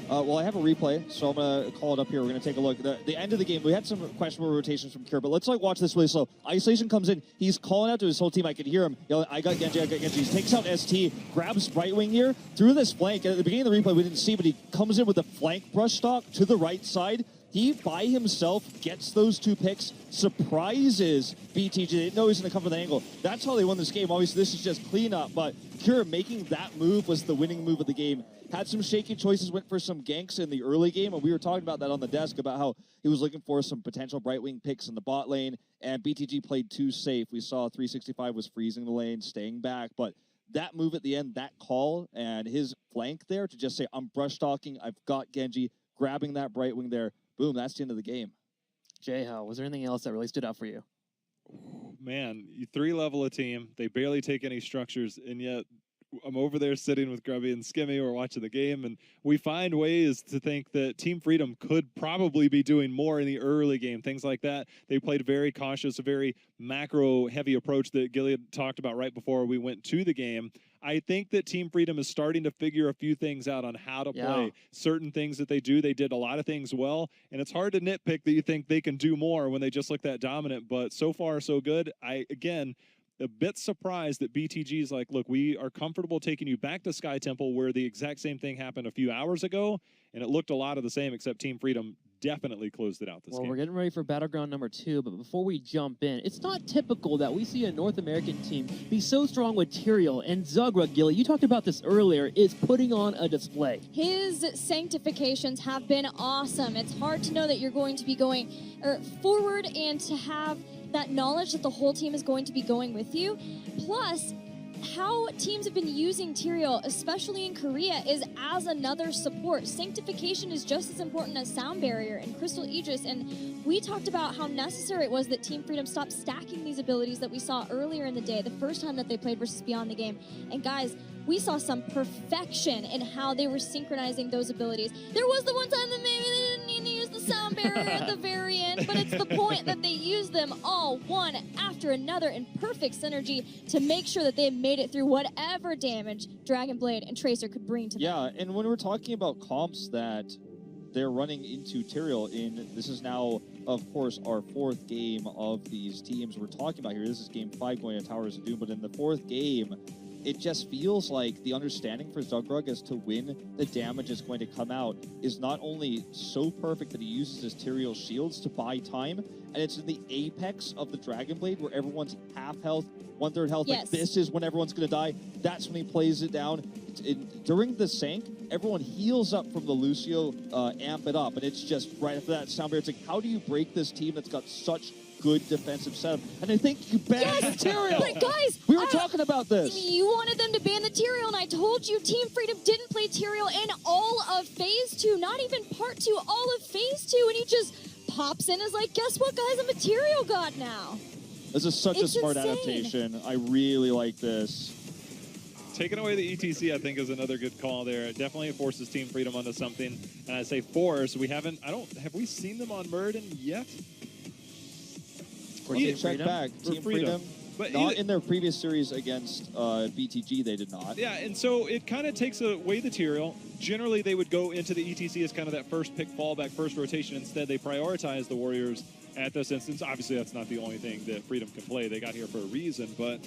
Well, I have a replay, so I'm going to call it up here. We're going to take a look. The end of the game, we had some questionable rotations from Cure, but let's watch this really slow. Isolation comes in. He's calling out to his whole team. I could hear him yelling, I got Genji, I got Genji. He takes out ST, grabs Brightwing here, through this flank. At the beginning of the replay, we didn't see, but he comes in with a flank brush stock to the right side. He, by himself, gets those 2 picks, surprises BTG. They didn't know he was going to come from the angle. That's how they won this game. Obviously, this is just cleanup, but Cure making that move was the winning move of the game. Had some shaky choices, went for some ganks in the early game, and we were talking about that on the desk about how he was looking for some potential Brightwing picks in the bot lane, and BTG played too safe. We saw 365 was freezing the lane, staying back, but that move at the end, that call, and his flank there to just say, I'm brush stalking, I've got Genji, grabbing that Brightwing there, boom, that's the end of the game. Jay-Ho, was there anything else that really stood out for you? Man, you 3-level a team. They barely take any structures, and yet I'm over there sitting with Grubby and Skimmy. We're watching the game, and we find ways to think that Team Freedom could probably be doing more in the early game, things like that. They played very cautious, a very macro-heavy approach that Gilead talked about right before we went to the game. I think that Team Freedom is starting to figure a few things out on how to play. Certain things that they do, they did a lot of things well, and it's hard to nitpick that you think they can do more when they just look that dominant, but so far, so good. Again, a bit surprised that BTG is like, look, we are comfortable taking you back to Sky Temple where the exact same thing happened a few hours ago, and it looked a lot of the same, except Team Freedom definitely closed it out this game. Well, we're getting ready for Battleground number 2, but before we jump in, it's not typical that we see a North American team be so strong with Tyrael, and Zugra, Gilly, you talked about this earlier, is putting on a display. His sanctifications have been awesome. It's hard to know that you're going to be going forward and to have that knowledge that the whole team is going to be going with you. Plus, how teams have been using Tyrael, especially in Korea, is as another support. Sanctification is just as important as Sound Barrier and Crystal Aegis, and we talked about how necessary it was that Team Freedom stop stacking these abilities that we saw earlier in the day, the first time that they played versus Beyond the Game. And guys, we saw some perfection in how they were synchronizing those abilities. There was the one time that maybe they didn't need to use the Sound Barrier at the very end, but it's the point that they used them all one after another in perfect synergy to make sure that they made it through whatever damage Dragon Blade and Tracer could bring to them. Yeah, and when we're talking about comps that they're running into Tyrael in, this is now, of course, our 4th game of these teams we're talking about here. This is game 5 going to Towers of Doom, but in the 4th game, it just feels like the understanding for Zugrug as to when the damage is going to come out is not only so perfect that he uses his Tyrael shields to buy time, and it's in the apex of the Dragon Blade where everyone's half health, 1/3 health, Yes. like this is when everyone's going to die. That's when he plays it down. During the Sank, everyone heals up from the Lucio, amp it up, and it's just right after that Sound Barrier. It's like, how do you break this team that's got such good defensive setup? And I think you banned the Tyrael. But guys, We were talking about this. You wanted them to ban the Tyrael, and I told you Team Freedom didn't play Tyrael in all of Phase 2, not even Part 2, all of Phase 2, and he just pops in and is like, guess what, guys? I'm a Tyrael god now. This is such a It's smart insane. adaptation. I really like this. Taking away the ETC, I think, is another good call there. It definitely forces Team Freedom onto something. And I say force, have we seen them on Murden yet? For Team check back. For Team Freedom. Freedom, But not in their previous series against BTG, they did not. Yeah, and so it kind of takes away the Tyrael. Generally, they would go into the ETC as kind of that first pick fallback, first rotation. Instead, they prioritize the Warriors at this instance. Obviously, that's not the only thing that Freedom can play. They got here for a reason, but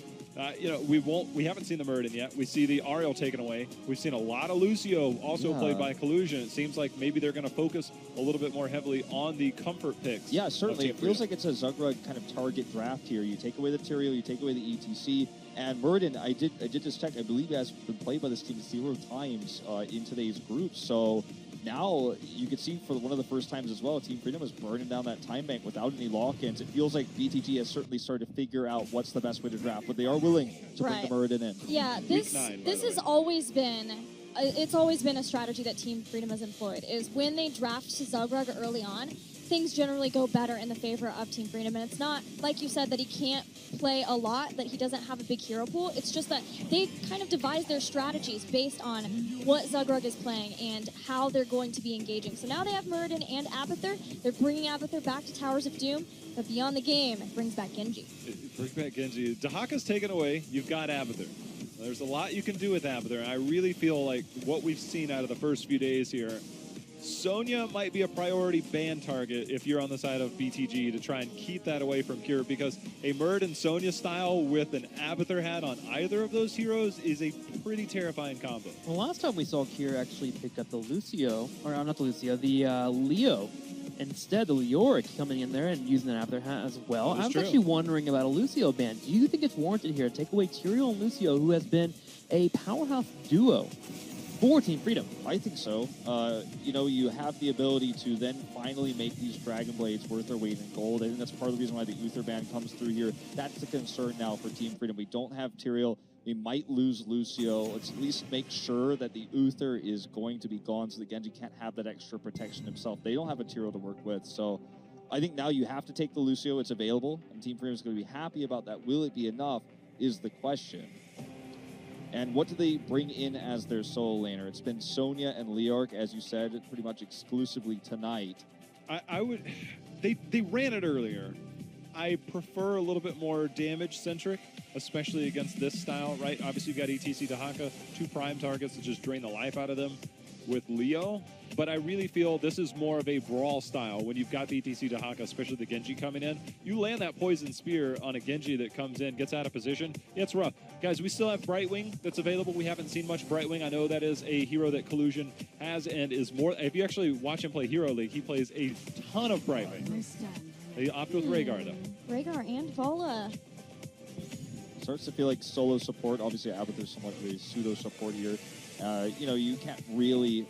we haven't seen the Murden yet. We see the Ariel taken away. We've seen a lot of Lucio also played by Collusion. It seems like maybe they're going to focus a little bit more heavily on the comfort picks. Yeah, certainly. It feels like it's a Zugrug kind of target draft here. You take away the Tyrael, you take away the ETC, and Murden, I did just check. I believe he has been played by this team 0 times in today's group. So now you can see for one of the first times as well, Team Freedom is burning down that time bank without any lock-ins. It feels like BTG has certainly started to figure out what's the best way to draft, but they are willing to bring the Murden in. Yeah, this has always been. It's always been a strategy that Team Freedom has employed, is when they draft Zugrug early on, things generally go better in the favor of Team Freedom. And it's not, like you said, that he can't play a lot, that he doesn't have a big hero pool. It's just that they kind of devise their strategies based on what Zugrug is playing and how they're going to be engaging. So now they have Muradin and Abathur. They're bringing Abathur back to Towers of Doom. But beyond the game, it brings back Genji. It brings back Genji. Dahaka's taken away. You've got Abathur. There's a lot you can do with Abathur. And I really feel like what we've seen out of the first few days here, Sonya might be a priority ban target if you're on the side of BTG to try and keep that away from Cure, because a Muradin Sonya style with an Abathur hat on either of those heroes is a pretty terrifying combo. Well, last time we saw Kier actually pick up the Lucio, or not the Lucio, the Leo. Instead, the Leoric coming in there and using an Abathur hat as well. I was actually wondering about a Lucio ban. Do you think it's warranted here to take away Tyrael and Lucio, who has been a powerhouse duo for Team Freedom? I think so. You know, you have the ability to then finally make these Dragon Blades worth their weight in gold. I think that's part of the reason why the Uther ban comes through here. That's the concern now for Team Freedom. We don't have Tyrael. We might lose Lucio. Let's at least make sure that the Uther is going to be gone so that Genji can't have that extra protection himself. They don't have a Tyrael to work with, so I think now you have to take the Lucio. It's available, and Team Freedom is going to be happy about that. Will it be enough is the question. And what do they bring in as their solo laner? It's been Sonya and Leoric, as you said, pretty much exclusively tonight. I would... They ran it earlier. I prefer a little bit more damage-centric, especially against this style, right? Obviously, you've got ETC Dahaka, 2 prime targets to just drain the life out of them with Leo. But I really feel this is more of a brawl style when you've got BTC Dahaka, especially the Genji coming in. You land that Poison Spear on a Genji that comes in, gets out of position. Yeah, it's rough. Guys, we still have Brightwing that's available. We haven't seen much Brightwing. I know that is a hero that Collusion has and is more... If you actually watch him play Hero League, he plays a ton of Brightwing. They opt with Rhaegar, though. Rhaegar and Vala. Starts to feel like solo support. Obviously, Abathur's somewhat of a pseudo support here. You know, you can't really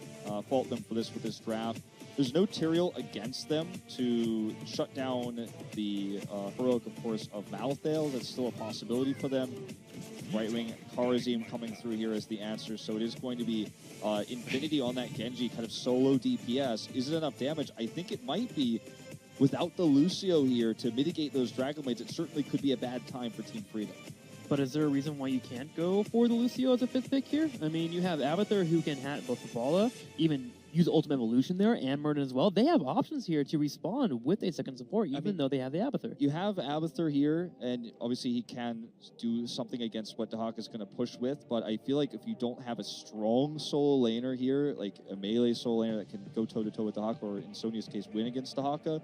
fault them for this with this draft. There's no Tyrael against them to shut down the heroic, of course, of Malthael. That's still a possibility for them. Brightwing, Kharazim coming through here as the answer. So it is going to be Infinity on that Genji, kind of solo DPS. Is it enough damage? I think it might be. Without the Lucio here to mitigate those Dragon Blades, it certainly could be a bad time for Team Freedom. But is there a reason why you can't go for the Lucio as a 5th pick here? I mean, you have Abathur who can hat both the Vala, even use Ultimate Evolution there, and Muradin as well. They have options here to respond with a second support, even though they have the Abathur. You have Abathur here, and obviously he can do something against what Dahaka is going to push with, but I feel like if you don't have a strong solo laner here, like a melee solo laner that can go toe-to-toe with Dahaka, or in Sonya's case, win against Dahaka,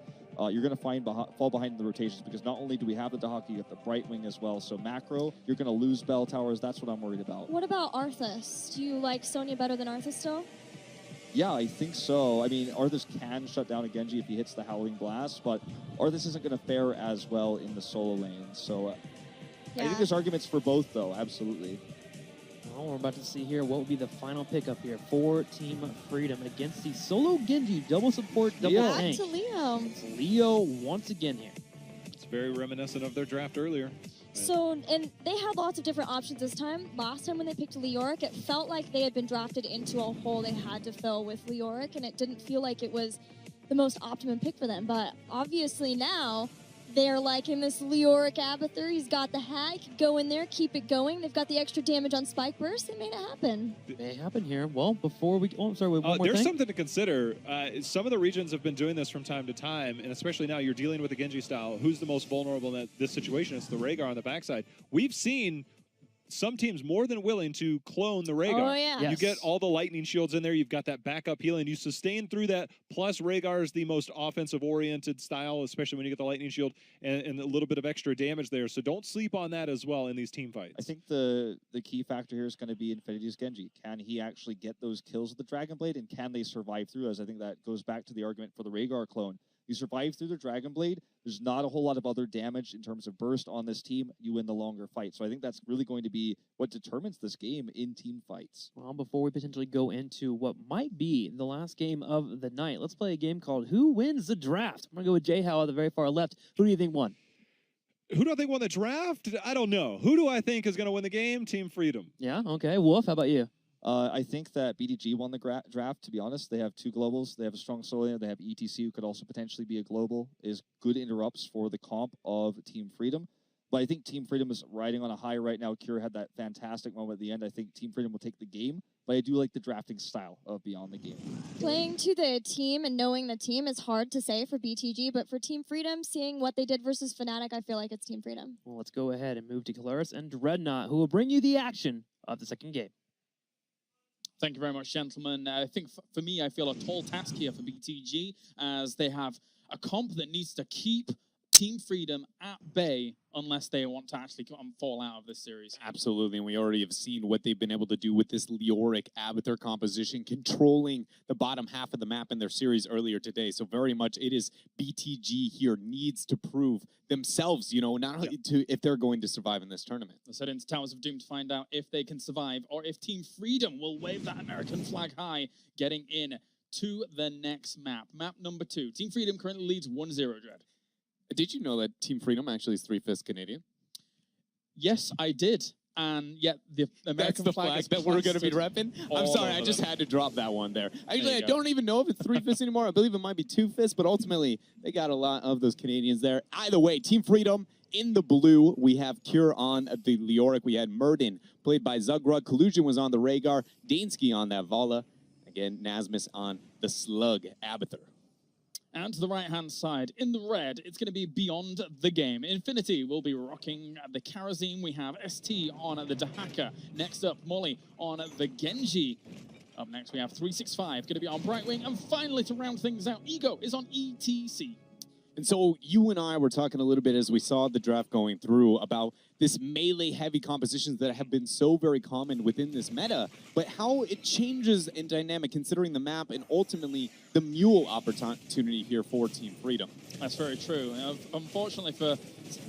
you're going to fall behind in the rotations, because not only do we have the Dahaka, you have the Brightwing as well. So macro, you're going to lose Bell Towers. That's what I'm worried about. What about Arthas? Do you like Sonya better than Arthas still? Yeah, I think so. I mean, Arthas can shut down a Genji if he hits the Howling Blast, but Arthas isn't going to fare as well in the solo lane. So I think there's arguments for both, though, absolutely. Well, we're about to see here what will be the final pickup here for Team Freedom against the solo Genji double support, double tank. Back to Leo. It's Leo once again here. It's very reminiscent of their draft earlier. So, and they had lots of different options this time. Last time when they picked Leoric, it felt like they had been drafted into a hole they had to fill with Leoric, and it didn't feel like it was the most optimum pick for them. But obviously now, they're liking this Leoric Abathur. He's got the hat. He could go in there, keep it going. They've got the extra damage on Spike Burst. It made it happen. It may happen here. Well, before we... Oh, I'm sorry, one more there's thing. something to consider. Some of the regions have been doing this from time to time, and especially now you're dealing with the Genji style. Who's the most vulnerable in this situation? It's the Rhaegar on the backside. We've seen some teams more than willing to clone the Rhaegar. Oh, yeah. Yes. You get all the lightning shields in there. You've got that backup healing. You sustain through that. Plus, Rhaegar is the most offensive-oriented style, especially when you get the lightning shield and a little bit of extra damage there. So don't sleep on that as well in these team fights. I think the key factor here is going to be Infinity's Genji. Can he actually get those kills with the Dragon Blade, and can they survive through? As I think that goes back to the argument for the Rhaegar clone. You survive through the Dragon Blade, there's not a whole lot of other damage in terms of burst on this team. You win the longer fight. So I think that's really going to be what determines this game in team fights. Well, before we potentially go into what might be the last game of the night, let's play a game called Who Wins the Draft? I'm going to go with Jay Howe at the very far left. Who do you think won? Who do I think won the draft? I don't know. Who do I think is going to win the game? Team Freedom. Yeah, okay. Wolf, how about you? I think that BDG won the draft, to be honest. They have 2 globals. They have a strong solo laner. They have ETC, who could also potentially be a global, is good interrupts for the comp of Team Freedom. But I think Team Freedom is riding on a high right now. Kira had that fantastic moment at the end. I think Team Freedom will take the game, but I do like the drafting style of Beyond the Game. Playing to the team and knowing the team is hard to say for BTG, but for Team Freedom, seeing what they did versus Fnatic, I feel like it's Team Freedom. Well, let's go ahead and move to Colaris and Dreadnought, who will bring you the action of the second game. Thank you very much, gentlemen. I think for me, I feel a tall task here for BTG, as they have a comp that needs to keep Team Freedom at bay unless they want to actually fall out of this series. Absolutely, and we already have seen what they've been able to do with this Leoric Abathur composition, controlling the bottom half of the map in their series earlier today. So very much it is BTG here needs to prove themselves, you know, not only to if they're going to survive in this tournament. Let's head into Towers of Doom to find out if they can survive or if Team Freedom will wave that American flag high, getting in to the next map. Map number 2. Team Freedom currently leads 1-0, Dread. Did you know that Team Freedom actually is 3/5 Canadian? Yes, I did. And yet the American flag is that we're going to be repping? I'm sorry, I just had to drop that one there. Actually, I don't even know if it's 3/5 anymore. I believe it might be 2/5, but ultimately, they got a lot of those Canadians there. Either way, Team Freedom in the blue. We have Cure on the Leoric. We had Murden, played by Zugrug. Collusion was on the Rhaegar. Dansky on that Vala. Again, Nasmus on the Slug Abathur. And to the right-hand side, in the red, it's going to be Beyond the Game. Infinity will be rocking the Karazim. We have ST on the Dahaka. Next up, Molly on the Genji. Up next, we have 365, going to be on Brightwing. And finally, to round things out, Ego is on ETC. And so you and I were talking a little bit as we saw the draft going through about this melee-heavy compositions that have been so very common within this meta, but how it changes in dynamic considering the map and ultimately the mule opportunity here for Team Freedom. That's very true. Unfortunately for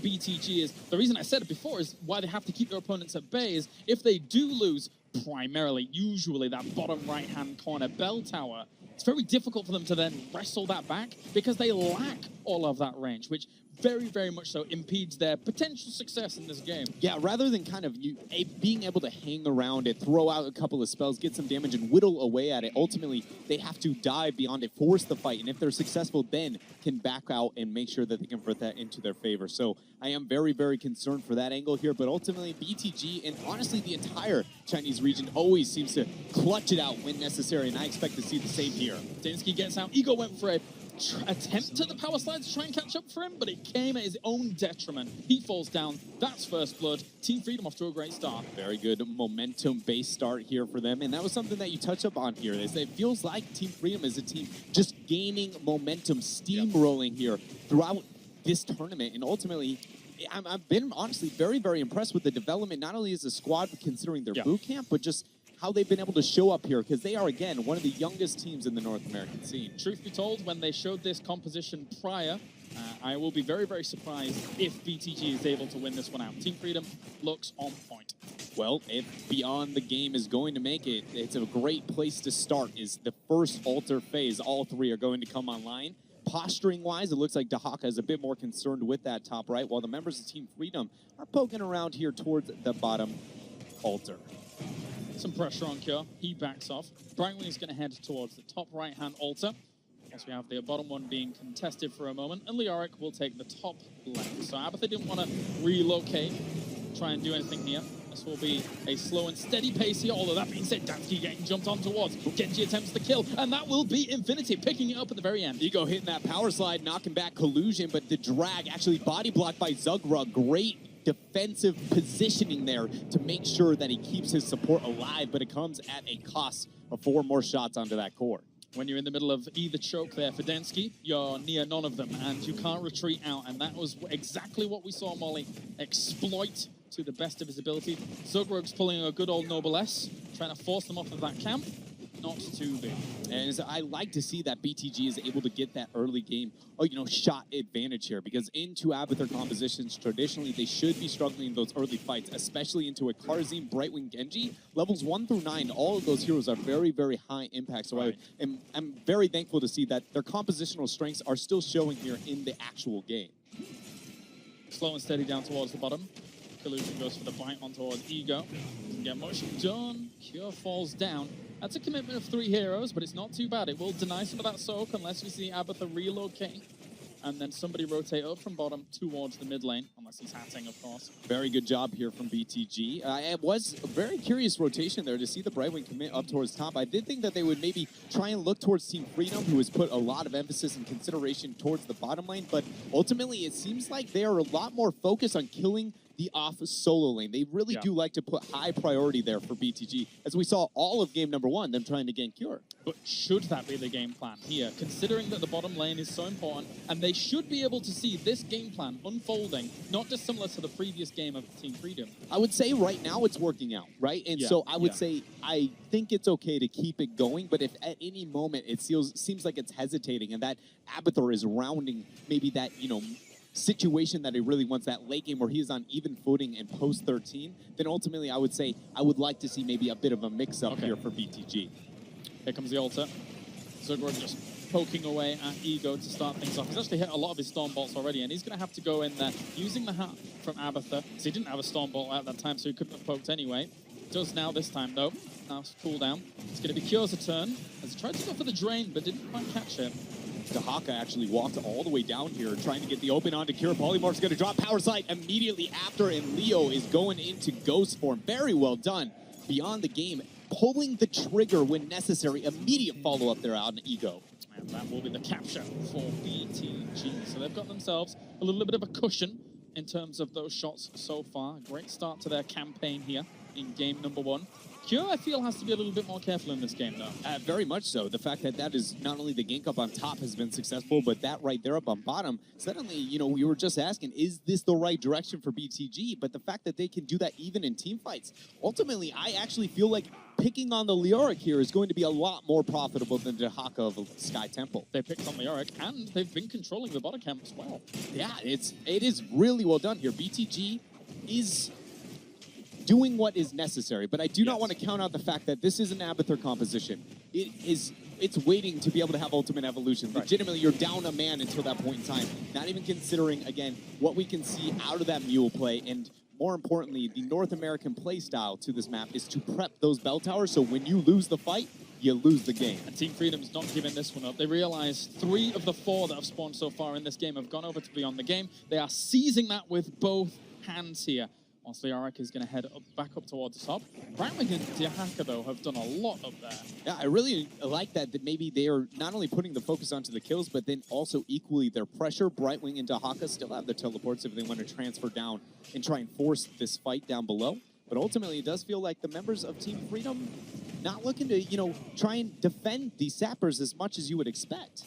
BTG, is the reason I said it before is why they have to keep their opponents at bay is if they do lose primarily, usually that bottom right-hand corner bell tower, it's very difficult for them to then wrestle that back because they lack all of that range, which very, very much so impedes their potential success in this game. Yeah, rather than kind of being able to hang around it, throw out a couple of spells, get some damage, and whittle away at it, ultimately, they have to dive beyond it, force the fight, and if they're successful, then can back out and make sure that they convert that into their favor. So I am very, very concerned for that angle here, but ultimately, BTG and honestly the entire Chinese region always seems to clutch it out when necessary, and I expect to see the same here. Dansky gets out. Ego went for a attempt at the power slide to try and catch up for him, but it came at his own detriment. He falls down. That's first blood. Team Freedom off to a great start. Very good momentum-based start here for them, and that was something that you touch up on here. It feels like Team Freedom is a team just gaining momentum, steamrolling here throughout this tournament, and ultimately, I've been honestly very, very impressed with the development, not only as a squad considering their boot camp, but just how they've been able to show up here, because they are, again, one of the youngest teams in the North American scene. Truth be told, when they showed this composition prior, I will be very, very surprised if BTG is able to win this one out. Team Freedom looks on point. Well, if Beyond the Game is going to make it, it's a great place to start, is the first altar phase. All three are going to come online. Posturing-wise, it looks like Dahaka is a bit more concerned with that top right, while the members of Team Freedom are poking around here towards the bottom altar. Some pressure on Cure. He backs off. Brightwing is going to head towards the top right-hand altar. As we have the bottom one being contested for a moment, and Leoric will take the top left. So Abathur didn't want to relocate, try and do anything here. This will be a slow and steady pace here, although that being said, Dansky getting jumped on towards. Genji attempts the kill, and that will be Infinity, picking it up at the very end. Ego hitting that power slide, knocking back Collusion, but the drag actually body blocked by Zugrug. Great defensive positioning there to make sure that he keeps his support alive, but it comes at a cost of 4 more shots onto that core. When you're in the middle of either choke there for Dansky, you're near none of them, and you can't retreat out, and that was exactly what we saw Molly exploit to the best of his ability. Zugrug's pulling a good old Noblesse, trying to force them off of that camp. Not too big. And I like to see that BTG is able to get that early game, shot advantage here, because into Abathur compositions, traditionally, they should be struggling in those early fights, especially into a Karazim, Brightwing, Genji. Levels 1 through 9, all of those heroes are very, very high impact. So I'm very thankful to see that their compositional strengths are still showing here in the actual game. Slow and steady down towards the bottom. Illusion goes for the bite on towards Ego. Doesn't get much done. Cure falls down. That's a commitment of 3 heroes, but it's not too bad. It will deny some of that soak unless we see Abathur relocate. And then somebody rotate up from bottom towards the mid lane, unless he's hatting, of course. Very good job here from BTG. It was a very curious rotation there to see the Brightwing commit up towards top. I did think that they would maybe try and look towards Team Freedom, who has put a lot of emphasis and consideration towards the bottom lane, but ultimately it seems like they are a lot more focused on killing the off solo lane. They really do like to put high priority there for BTG, as we saw all of game number 1, them trying to gain Cure. But should that be the game plan here, considering that the bottom lane is so important, and they should be able to see this game plan unfolding, not dissimilar to the previous game of Team Freedom? I would say right now it's working out, right? And so I would say I think it's okay to keep it going, but if at any moment it seems like it's hesitating and that Abathur is rounding maybe that, you know, situation that he really wants, that late game where he is on even footing in post 13, then ultimately I would say I would like to see maybe a bit of a mix-up here for BTG. Here comes the ulti. Zugor just poking away at Ego to start things off. He's actually hit a lot of his Storm Bolts already, and he's going to have to go in there using the hat from Abathur, because he didn't have a Storm Bolt at that time, so he couldn't have poked anyway. Does now this time, though. Now it's cooldown. It's going to be Cure's turn, as he tried to go for the drain, but didn't quite catch it. Dahaka actually walked all the way down here, trying to get the open onto Cure. Polymorph's going to drop Power Sight immediately after, and Leo is going into Ghost form. Very well done. Beyond the game, pulling the trigger when necessary. Immediate follow-up there on Ego. And that will be the capture for BTG. So they've got themselves a little bit of a cushion in terms of those shots so far. Great start to their campaign here in game number 1. Cure, I feel, has to be a little bit more careful in this game, though. Very much so. The fact that that is not only the gank up on top has been successful, but that right there up on bottom, suddenly, you know, we were just asking, is this the right direction for BTG? But the fact that they can do that even in team fights, ultimately, I actually feel like picking on the Leoric here is going to be a lot more profitable than Dahaka of Sky Temple. They picked on Leoric, and they've been controlling the bottom camp as well. Yeah, it is really well done here. BTG is doing what is necessary, but I do not want to count out the fact that this is an Abathur composition. It's waiting to be able to have ultimate evolution. Legitimately, you're down a man until that point in time. Not even considering, again, what we can see out of that mule play, and more importantly, the North American play style to this map is to prep those bell towers, so when you lose the fight, you lose the game. And Team Freedom's not giving this one up. They realize 3 of the 4 that have spawned so far in this game have gone over to Beyond the Game. They are seizing that with both hands here. Whilst Leoric is going to head back up towards the top. Brightwing and Dahaka, though, have done a lot up there. Yeah, I really like that maybe they are not only putting the focus onto the kills, but then also equally their pressure. Brightwing and Dahaka still have the teleports if they want to transfer down and try and force this fight down below. But ultimately, it does feel like the members of Team Freedom not looking to, you know, try and defend these sappers as much as you would expect.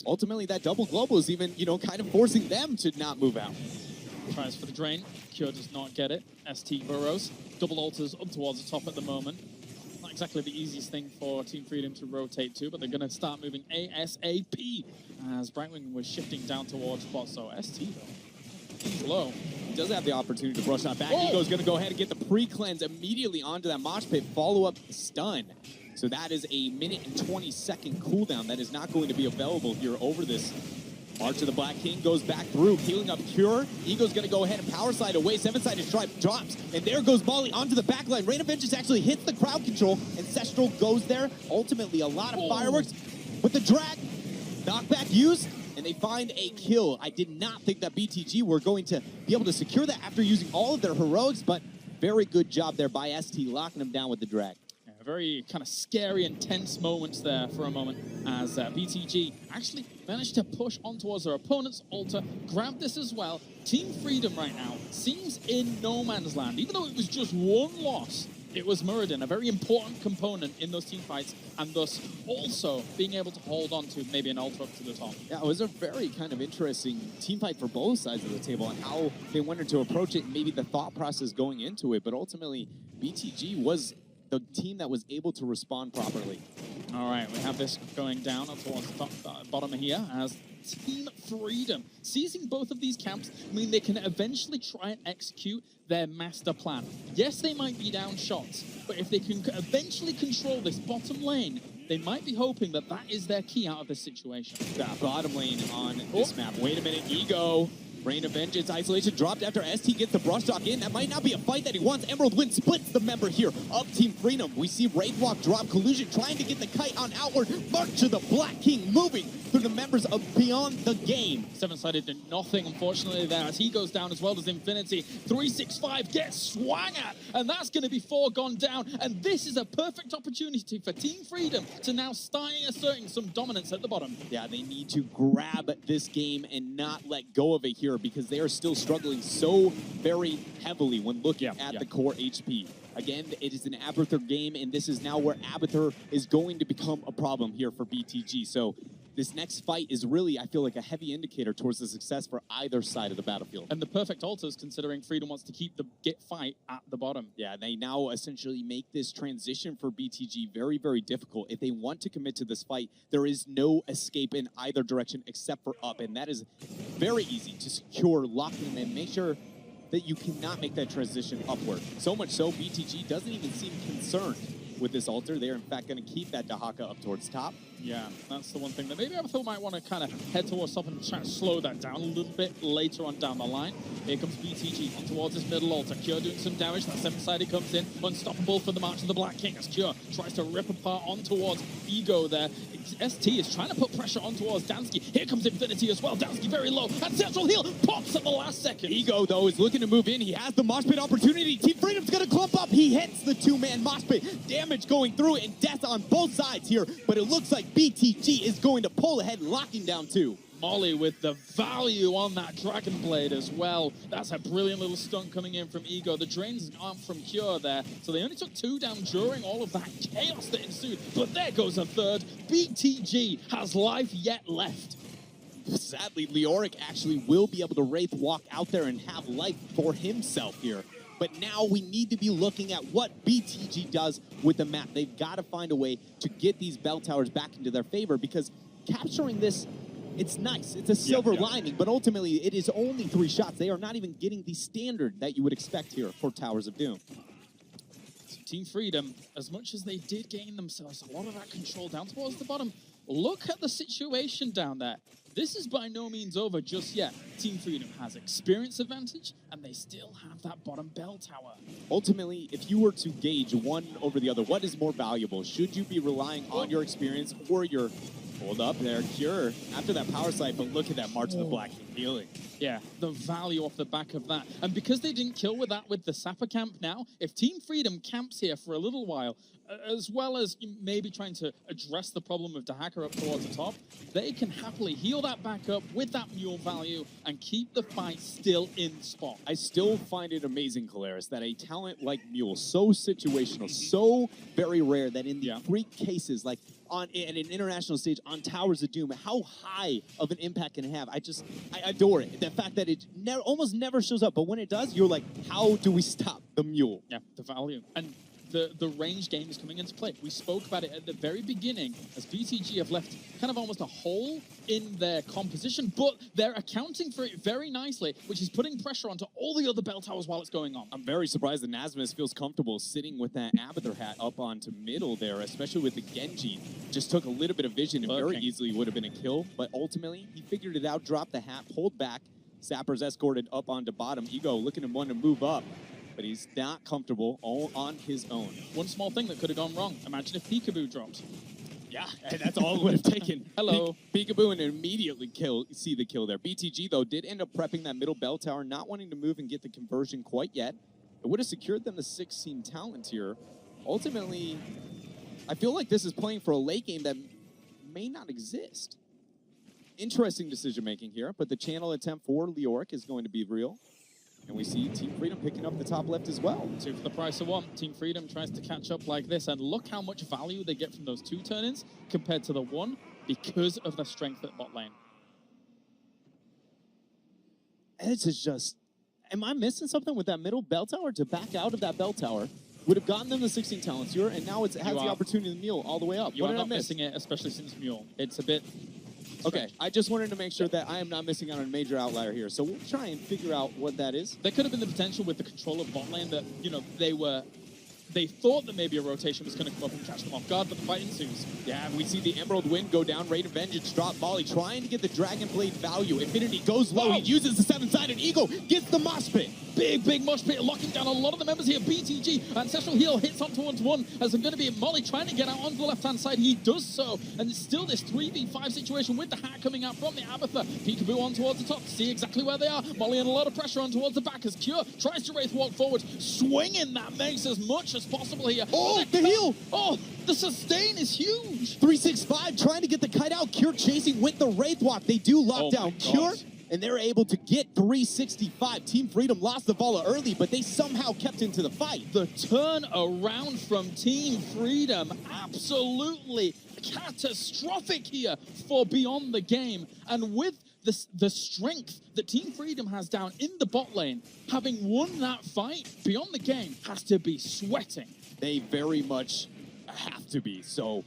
Ultimately, that double global is even, you know, kind of forcing them to not move out. Tries for the drain. Cure does not get it. ST burrows. Double alters up towards the top at the moment. Not exactly the easiest thing for Team Freedom to rotate to, but they're going to start moving ASAP as Brightwing was shifting down towards bot. So ST, though, he's low. He does have the opportunity to brush that back. Ego's going to go ahead and get the pre-cleanse immediately onto that mosh pit. Follow-up stun. So that is a 1:20 cooldown that is not going to be available here over this. March of the Black King goes back through, healing up Cure. Ego's going to go ahead and power slide away. 7-sided stripe drops, and there goes Molly onto the back line. Rain of Vengeance actually hits the crowd control. Ancestral goes there. Ultimately, a lot of fireworks. But the drag, knockback used, and they find a kill. I did not think that BTG were going to be able to secure that after using all of their heroics, but very good job there by ST, locking them down with the drag. Very kind of scary and tense moments there for a moment as BTG actually managed to push on towards their opponent's altar, grab this as well. Team Freedom right now seems in no man's land. Even though it was just 1 loss, it was Muradin, a very important component in those team fights, and thus also being able to hold on to maybe an altar up to the top. Yeah, it was a very kind of interesting team fight for both sides of the table and how they wanted to approach it, and maybe the thought process going into it, but ultimately BTG was the team that was able to respond properly. All right, we have this going down towards the top, bottom here as Team Freedom seizing both of these camps mean they can eventually try and execute their master plan. Yes, they might be down shots, but if they can eventually control this bottom lane, they might be hoping that that is their key out of this situation. That bottom lane on this map. Wait a minute, Ego Rain of Vengeance, isolation dropped after ST gets the brush talk in. That might not be a fight that he wants. Emerald Wind splits the member here of Team Freedom. We see Wraithwalk drop collusion, trying to get the kite on outward. March to the Black King, moving through the members of Beyond the Game. Seven-sided did nothing, unfortunately, there as he goes down as well as Infinity. 365 gets swung at, and that's going to be 4 gone down. And this is a perfect opportunity for Team Freedom to now start asserting some dominance at the bottom. Yeah, they need to grab this game and not let go of it here because they are still struggling so very heavily when looking at the core HP. Again, it is an Abathur game, and this is now where Abathur is going to become a problem here for BTG. So this next fight is really, I feel like, a heavy indicator towards the success for either side of the battlefield. And the perfect alters, considering Freedom wants to keep the fight at the bottom. Yeah, they now essentially make this transition for BTG very, very difficult. If they want to commit to this fight, there is no escape in either direction except for up, and that is very easy to secure, lock them in, make sure that you cannot make that transition upward. So much so, BTG doesn't even seem concerned with this altar. They're in fact going to keep that Dahaka up towards top. Yeah, that's the one thing that maybe Abathur might want to kind of head towards top and try to slow that down a little bit later on down the line. Here comes BTG on towards his middle altar. Cure doing some damage. That seven-sided comes in. Unstoppable for the March of the Black King as Cure tries to rip apart on towards Ego there. ST is trying to put pressure on towards Dansky. Here comes Infinity as well. Dansky very low. And Central Heal pops at the last second. Ego, though, is looking to move in. He has the mosh pit opportunity. Team Freedom's going to clump up. He hits the two-man mosh pit. Damage going through and death on both sides here. But it looks like BTG is going to pull ahead, locking down 2. Molly with the value on that Dragon Blade as well. That's a brilliant little stunt coming in from Ego. The drains aren't from Cure there, so they only took 2 down during all of that chaos that ensued. But there goes a third. BTG has life yet left. Sadly, Leoric actually will be able to Wraith walk out there and have life for himself here. But now we need to be looking at what BTG does with the map. They've got to find a way to get these bell towers back into their favor because capturing this, it's nice. It's a silver lining, but ultimately it is only 3 shots. They are not even getting the standard that you would expect here for Towers of Doom. So Team Freedom, as much as they did gain themselves a lot of that control down towards the bottom, look at the situation down there. This is by no means over just yet. Team Freedom has experience advantage, and they still have that bottom bell tower. Ultimately, if you were to gauge one over the other, what is more valuable? Should you be relying on your experience or your... Hold up there, Cure after that power slide, but look at that March of the Black King healing. Yeah, the value off the back of that. And because they didn't kill with that with the Sapper camp now, if Team Freedom camps here for a little while, as well as maybe trying to address the problem of Dahaka up towards the top, they can happily heal that back up with that mule value and keep the fight still in spot. I still find it amazing, Caleris, that a talent like Mule, so situational, so very rare that in the freak cases, like at an international stage on Towers of Doom, how high of an impact can it have? I adore it. The fact that it almost never shows up, but when it does, you're like, how do we stop the Mule? Yeah, the value. And the range game is coming into play. We spoke about it at the very beginning as BTG have left kind of almost a hole in their composition, but they're accounting for it very nicely, which is putting pressure onto all the other bell towers while it's going on. I'm very surprised that Nasmus feels comfortable sitting with that Abathur hat up onto middle there, especially with the Genji. Just took a little bit of vision and very easily would have been a kill, but ultimately he figured it out, dropped the hat, pulled back. Sappers escorted up onto bottom. Ego looking to want to move up, but he's not comfortable all on his own. One small thing that could have gone wrong. Imagine if Peekaboo dropped. Yeah, and that's all it would have taken. Hello. Peekaboo and immediately see the kill there. BTG, though, did end up prepping that middle bell tower, not wanting to move and get the conversion quite yet. It would have secured them the 16 talent here. Ultimately, I feel like this is playing for a late game that may not exist. Interesting decision-making here, but the channel attempt for Leoric is going to be real. And we see Team Freedom picking up the top left as well. 2 for the price of 1. Team Freedom tries to catch up like this, and look how much value they get from those 2 turn-ins compared to the 1 because of the strength at bot lane. This is just... Am I missing something with that middle bell tower? To back out of that bell tower would have gotten them the 16 talents here, and now it has the opportunity to Mule all the way up. You are not missing it, especially since Mule. It's a bit... Okay, I just wanted to make sure that I am not missing out on a major outlier here. So we'll try and figure out what that is. There could have been the potential with the control of bot lane that, you know, they were They thought that maybe a rotation was going to come up and catch them off guard, but the fight ensues. Yeah, we see the Emerald Wind go down. Raid of Vengeance drop Molly, trying to get the Dragon Blade value. Infinity goes low. He uses the 7-sided Eagle, gets the mosh pit. Big mosh pit, locking down a lot of the members here. BTG, Ancestral Heal hits onto 1-1 as I'm going to be Molly trying to get out onto the left-hand side. He does so, and it's still this 3v5 situation with the hat coming out from the Abathur. Peekaboo on towards the top, see exactly where they are. Molly under a lot of pressure on towards the back as Cure tries to Wraith walk forward, swinging that makes as much as possible here. Oh, the heal! Oh, the sustain is huge. 365 trying to get the kite out. Cure chasing with the Wraith walk. They do lock down Cure, and they're able to get 365. Team Freedom lost the ball early, but they somehow kept into the fight. The turn around from Team Freedom, absolutely catastrophic here for Beyond the Game. And with the strength that Team Freedom has down in the bot lane, having won that fight, Beyond the Game has to be sweating. They very much have to be. So,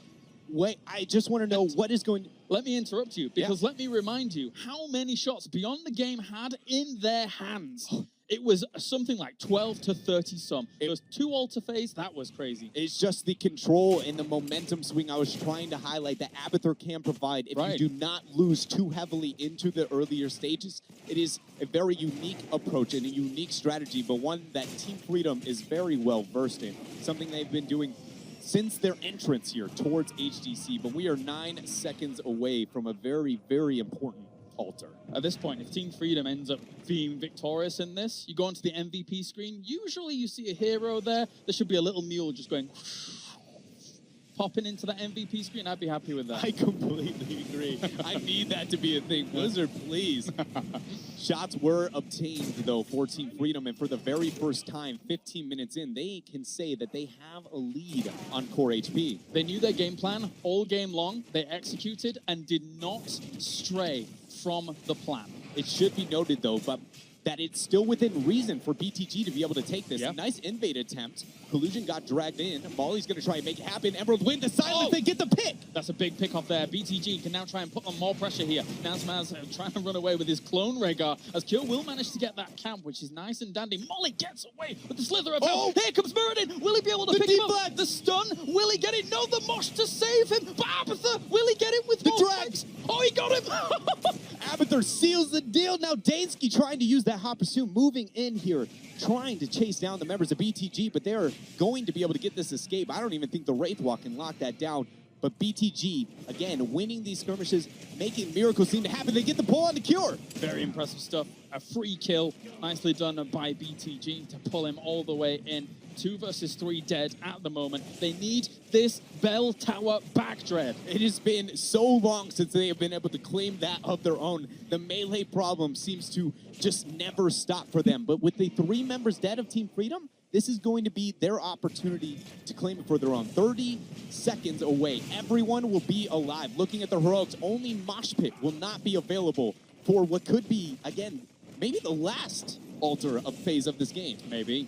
wait, I just want to know what is going... Let me interrupt you, because let me remind you how many shots Beyond the Game had in their hands. It was something like 12 to 30 some. It was 2 altar phase. That was crazy. It's just the control and the momentum swing I was trying to highlight that Abathur can provide if you do not lose too heavily into the earlier stages. It is a very unique approach and a unique strategy, but one that Team Freedom is very well versed in. Something they've been doing since their entrance here towards HGC, but we are 9 seconds away from a very, very important altar. At this point, if Team Freedom ends up being victorious in this, you go onto the MVP screen, usually you see a hero there. There should be a little mule just going popping into the MVP screen. I'd be happy with that. I completely agree. I need that to be a thing. Blizzard, please. Shots were obtained, though, for Team Freedom, and for the very first time, 15 minutes in, they can say that they have a lead on core HP. They knew their game plan all game long. They executed and did not stray from the plan. It should be noted, though, but that it's still within reason for BTG to be able to take this. Nice invade attempt. Collusion got dragged in. Molly's going to try and make it happen. Emerald Wind, the silence, they get the pick. That's a big pick off there. BTG can now try and put on more pressure here. Nazmaz trying to run away with his clone Rhaegar, as Cure will manage to get that camp, which is nice and dandy. Molly gets away with the slither of hell. Here comes Muradin. Will he be able to pick him up? The stun. Will he get it? No, the mosh to save him. But Abathur, will he get it with the drags? Oh, he got him. Abathur seals the deal. Now Dansky trying to use that hot pursuit, moving in here, trying to chase down the members of BTG, but they're going to be able to get this escape. I don't even think the Wraith Walk can lock that down. But BTG, again, winning these skirmishes, making miracles seem to happen. They get the pull on the Cure. Very impressive stuff. A free kill, nicely done by BTG to pull him all the way in. 2 versus 3 dead at the moment. They need this bell tower back, Dread. It has been so long since they have been able to claim that of their own. The melee problem seems to just never stop for them. But with the 3 members dead of Team Freedom, this is going to be their opportunity to claim it for their own. 30 seconds away. Everyone will be alive. Looking at the heroics, only Mosh Pit will not be available for what could be, again, maybe the last altar of phase of this game. Maybe.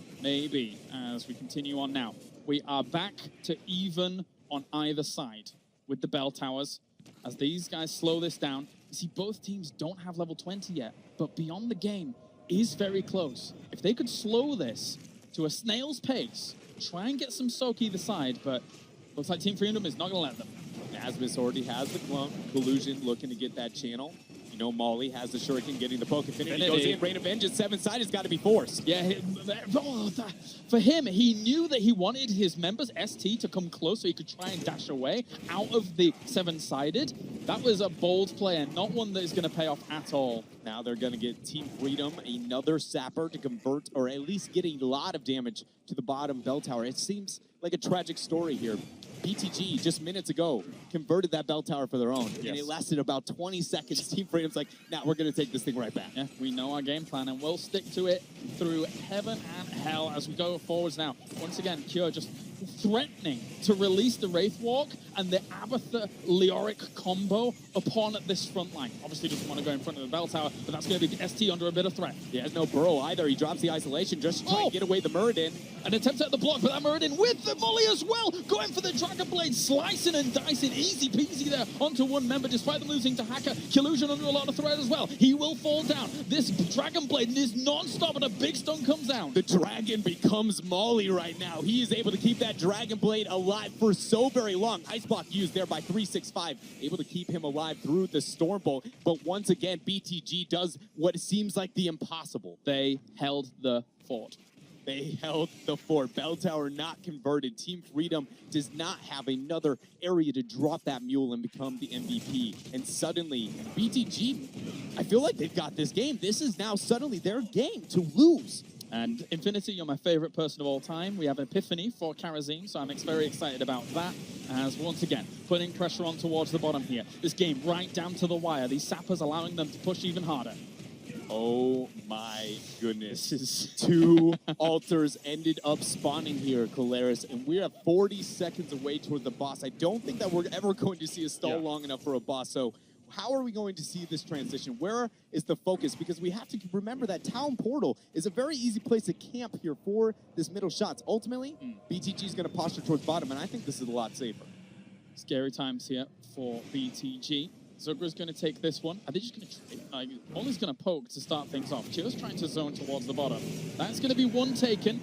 As we continue on now, we are back to even on either side with the bell towers. As these guys slow this down, you see both teams don't have level 20 yet, but Beyond the Game is very close. If they could slow this to a snail's pace, try and get some soak either side, but looks like Team Freedom is not going to let them. Nazmus already has the clone. Collusion looking to get that channel. You know, Molly has the Shuriken getting the poke. Infinity goes in. Rain of Vengeance, 7-side has got to be forced. Yeah, for him, he knew that he wanted his members, ST, to come close so he could try and dash away out of the 7-sided. That was a bold play and not one that is going to pay off at all. Now they're going to get Team Freedom another sapper to convert, or at least get a lot of damage to the bottom bell tower. It seems like a tragic story here. BTG, just minutes ago, converted that bell tower for their own. And it lasted about 20 seconds. Team Freedom's like, nah, we're going to take this thing right back. Yeah, we know our game plan, and we'll stick to it through heaven and hell as we go forwards now. Once again, Cure just threatening to release the Wraith Walk and the Abathur Leoric combo upon this front line. Obviously doesn't want to go in front of the bell tower, but that's going to be ST under a bit of threat. He has no burrow either. He drops the isolation just to try and get away the Muradin. An attempt at the block, but that Muradin with the volley as well. Going for the Dragon Blade, slicing and dicing. Easy peasy there onto one member, despite them losing to Hacker. Collusion under a lot of threat as well. He will fall down. This Dragon Blade is non-stop and a bit big stun comes out. The dragon becomes Molly right now. He is able to keep that Dragon Blade alive for so very long. Ice Block used there by 365, able to keep him alive through the Storm Bolt. But once again, BTG does what seems like the impossible. They held the fort. They held the fort. Bell Tower not converted. Team Freedom does not have another area to drop that mule and become the MVP. And suddenly, BTG, I feel like they've got this game. This is now suddenly their game to lose. And Infinity, you're my favorite person of all time. We have Epiphany for Karazim, so I'm very excited about that. As once again, putting pressure on towards the bottom here. This game right down to the wire. These sappers allowing them to push even harder. Oh my goodness. 2 altars ended up spawning here, Colaris, and we're at 40 seconds away toward the boss. I don't think that we're ever going to see a stall long enough for a boss. So how are we going to see this transition? Where is the focus? Because we have to remember that Town Portal is a very easy place to camp here for this middle shots. Ultimately, BTG is going to posture towards bottom, and I think this is a lot safer. Scary times here for BTG. Zugra's going to take this one. Are they just going to Molly's going to poke to start things off. Kyo's trying to zone towards the bottom. That's going to be one taken.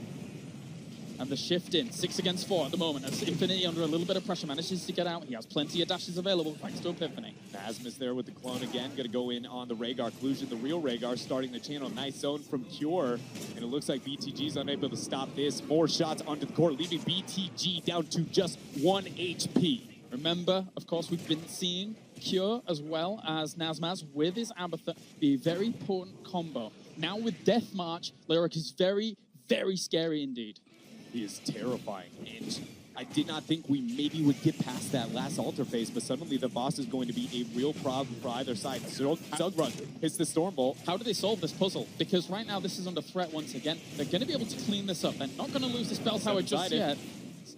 And the shift in, 6 against 4 at the moment. As Infinity under a little bit of pressure manages to get out. He has plenty of dashes available thanks to Epiphany. Phasma's there with the clone again. Going to go in on the Rhaegar collusion. The real Rhaegar starting the channel. Nice zone from Cure. And it looks like BTG's unable to stop this. More shots onto the court, leaving BTG down to just 1 HP. Remember, of course, we've been seeing Cure as well as Nazmaz with his Abathur be a very potent combo. Now with Death March, Lyric is very, very scary indeed. He is terrifying, and I did not think we maybe would get past that last altar phase, but suddenly the boss is going to be a real problem for either side. Zugrug hits the Storm Bolt. How do they solve this puzzle? Because right now this is under threat once again. They're going to be able to clean this up. They're not going to lose this Bell Tower just yet.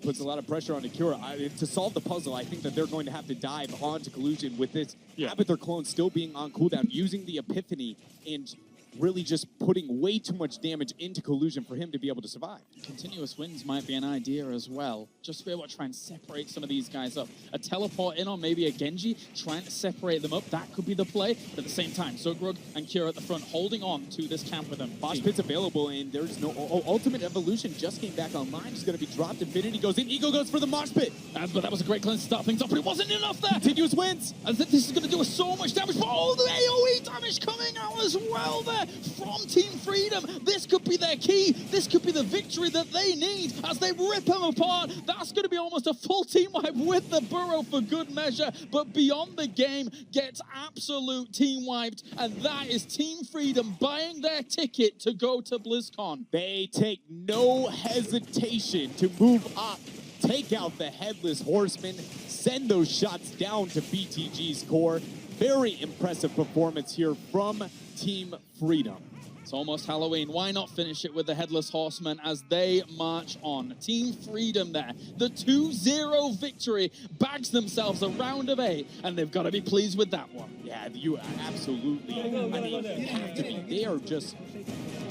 Puts a lot of pressure on Akira. To solve the puzzle, I think that they're going to have to dive onto collusion with this Abathur clone still being on cooldown, using the Epiphany and really just putting way too much damage into collusion for him to be able to survive. Continuous wins might be an idea as well. Just to be able to try and separate some of these guys up. A teleport in on maybe a Genji, trying to separate them up. That could be the play. But at the same time, Zugrug and Kira at the front holding on to this camp with them. Boss Pit's available, and there's no... Ultimate Evolution just came back online. It's going to be dropped. Infinity goes in. Eagle goes for the Mosh Pit. But that was a great cleanse to start things off, but it wasn't enough there. Continuous wins. I think this is going to do us so much damage. But all the AoE damage coming out as well there from Team Freedom. This could be their key. This could be the victory that they need as they rip them apart. That's going to be almost a full team wipe with the Burrow for good measure. But Beyond the Game gets absolute team wiped. And that is Team Freedom buying their ticket to go to BlizzCon. They take no hesitation to move up, take out the Headless Horseman, send those shots down to BTG's core. Very impressive performance here from Team Freedom. It's almost Halloween. Why not finish it with the Headless Horsemen as they march on? Team Freedom there. The 2-0 victory bags themselves a round of 8, and they've got to be pleased with that one. Yeah, you absolutely. I mean, you have to be. They are just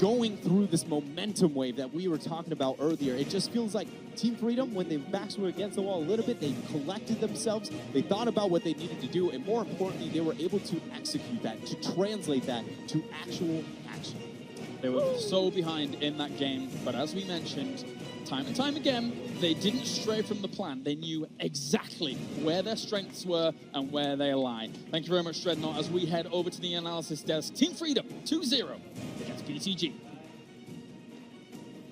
going through this momentum wave that we were talking about earlier. It just feels like Team Freedom, when their backs were against the wall a little bit, they collected themselves, they thought about what they needed to do, and more importantly, they were able to execute that, to translate that to actual action. They were so behind in that game, but as we mentioned, time and time again, they didn't stray from the plan. They knew exactly where their strengths were and where they lie. Thank you very much, Dreadnought, as we head over to the analysis desk. Team Freedom, 2-0 against BTG.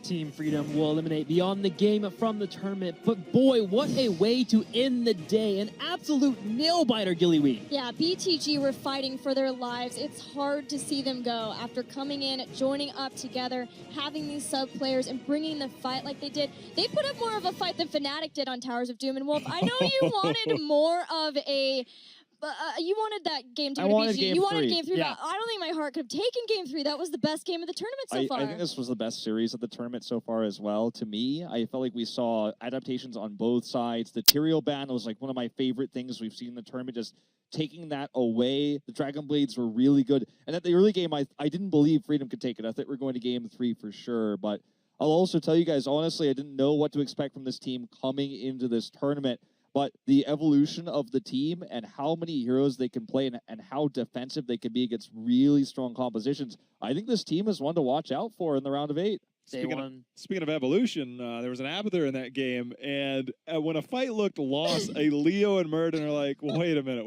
Team Freedom will eliminate Beyond the Game from the tournament, but boy, what a way to end the day. An absolute nail-biter, Gillyweed. Yeah, BTG were fighting for their lives. It's hard to see them go after coming in, joining up together, having these sub-players, and bringing the fight like they did. They put up more of a fight than Fnatic did on Towers of Doom. And Wolf, I know you wanted more of a... you wanted that game to go to BG. You wanted game 3. Yeah. I don't think my heart could have taken game 3. That was the best game of the tournament so far. I think this was the best series of the tournament so far as well. To me, I felt like we saw adaptations on both sides. The Tyrael ban was like one of my favorite things we've seen in the tournament, just taking that away. The Dragon Blades were really good. And at the early game, I didn't believe Freedom could take it. I thought we were going to game 3 for sure. But I'll also tell you guys, honestly, I didn't know what to expect from this team coming into this tournament. but the evolution of the team and how many heroes they can play and how defensive they can be against really strong compositions, I think this team is one to watch out for in the round of 8. Speaking of evolution, there was an Abathur in that game, and when a fight looked lost, a Leo and Murden are like, well, wait a minute.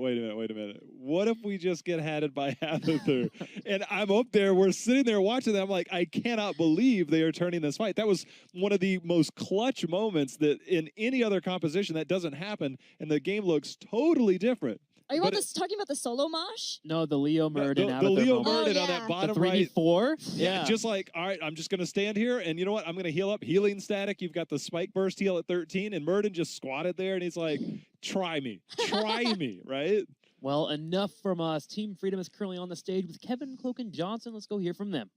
What if we just get hatted by Abathur? And I'm up there, we're sitting there watching that. I'm like, I cannot believe they are turning this fight. That was one of the most clutch moments that in any other composition that doesn't happen, and the game looks totally different. Are you talking about the solo mosh? No, the Leo Murden. The Leo moment. Murden on that bottom the right. 3v4? Yeah, just like, all right, I'm just going to stand here, and you know what? I'm going to heal up. Healing static. You've got the spike burst heal at 13, and Murden just squatted there, and he's like, try me, right? Well, enough from us. Team Freedom is currently on the stage with Kevin, Cloak, and Johnson. Let's go hear from them.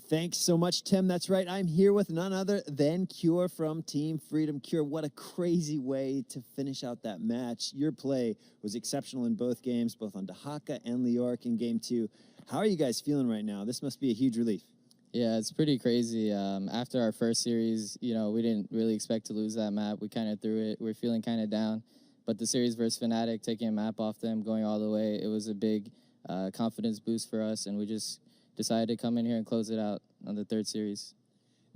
Thanks so much, Tim. That's right. I'm here with none other than Cure from Team Freedom. Cure, what a crazy way to finish out that match. Your play was exceptional in both games, both on Dahaka and Leoric in Game 2. How are you guys feeling right now? This must be a huge relief. Yeah, it's pretty crazy. After our first series, we didn't really expect to lose that map. We kind of threw it. We're feeling kind of down. But the series versus Fnatic, taking a map off them, going all the way, it was a big confidence boost for us, and we just decided to come in here and close it out on the 3rd series.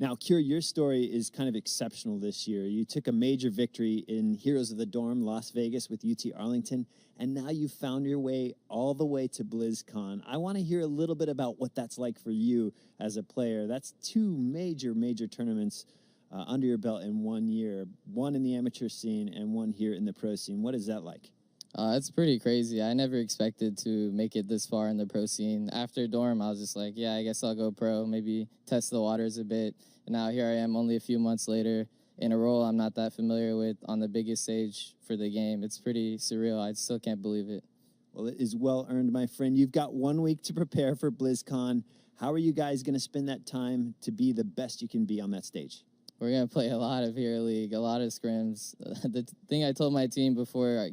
Now, Cure, your story is kind of exceptional this year. You took a major victory in Heroes of the Dorm, Las Vegas with UT Arlington, and now you found your way all the way to BlizzCon. I want to hear a little bit about what that's like for you as a player. That's 2 major tournaments under your belt in 1 year, one in the amateur scene and one here in the pro scene. What is that like? It's pretty crazy. I never expected to make it this far in the pro scene. After Dorm, I was just like, yeah, I guess I'll go pro, maybe test the waters a bit. And now here I am only a few months later in a role I'm not that familiar with on the biggest stage for the game. It's pretty surreal. I still can't believe it. Well, it is well earned, my friend. You've got 1 week to prepare for BlizzCon. How are you guys going to spend that time to be the best you can be on that stage? We're going to play a lot of Hero League, a lot of scrims. The thing I told my team before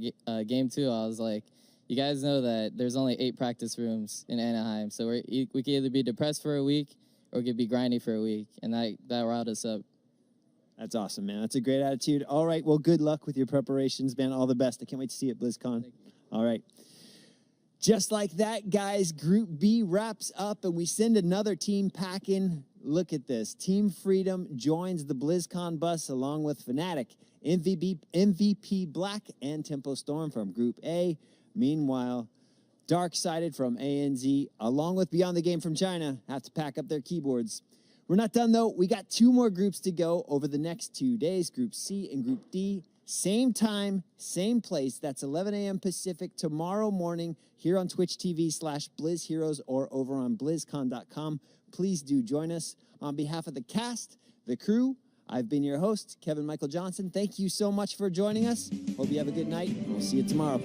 Game 2, I was like, you guys know that there's only 8 practice rooms in Anaheim, so we can either be depressed for a week or we could be grinding for a week, and that riled us up. That's awesome, man. That's a great attitude. All right, well, good luck with your preparations, man. All the best. I can't wait to see you at BlizzCon. All right. Just like that, guys, Group B wraps up, and we send another team packing. Look at this. Team Freedom joins the BlizzCon bus along with Fnatic, MVP Black, and Tempo Storm from Group A. Meanwhile, Dark-Sided from ANZ, along with Beyond the Game from China, have to pack up their keyboards. We're not done, though. We got 2 more groups to go over the next 2 days, Group C and Group D. Same time, same place. That's 11 a.m. Pacific tomorrow morning here on Twitch TV/BlizzHeroes or over on BlizzCon.com. Please do join us. On behalf of the cast, the crew, I've been your host, Kevin Michael Johnson. Thank you so much for joining us. Hope you have a good night, and we'll see you tomorrow.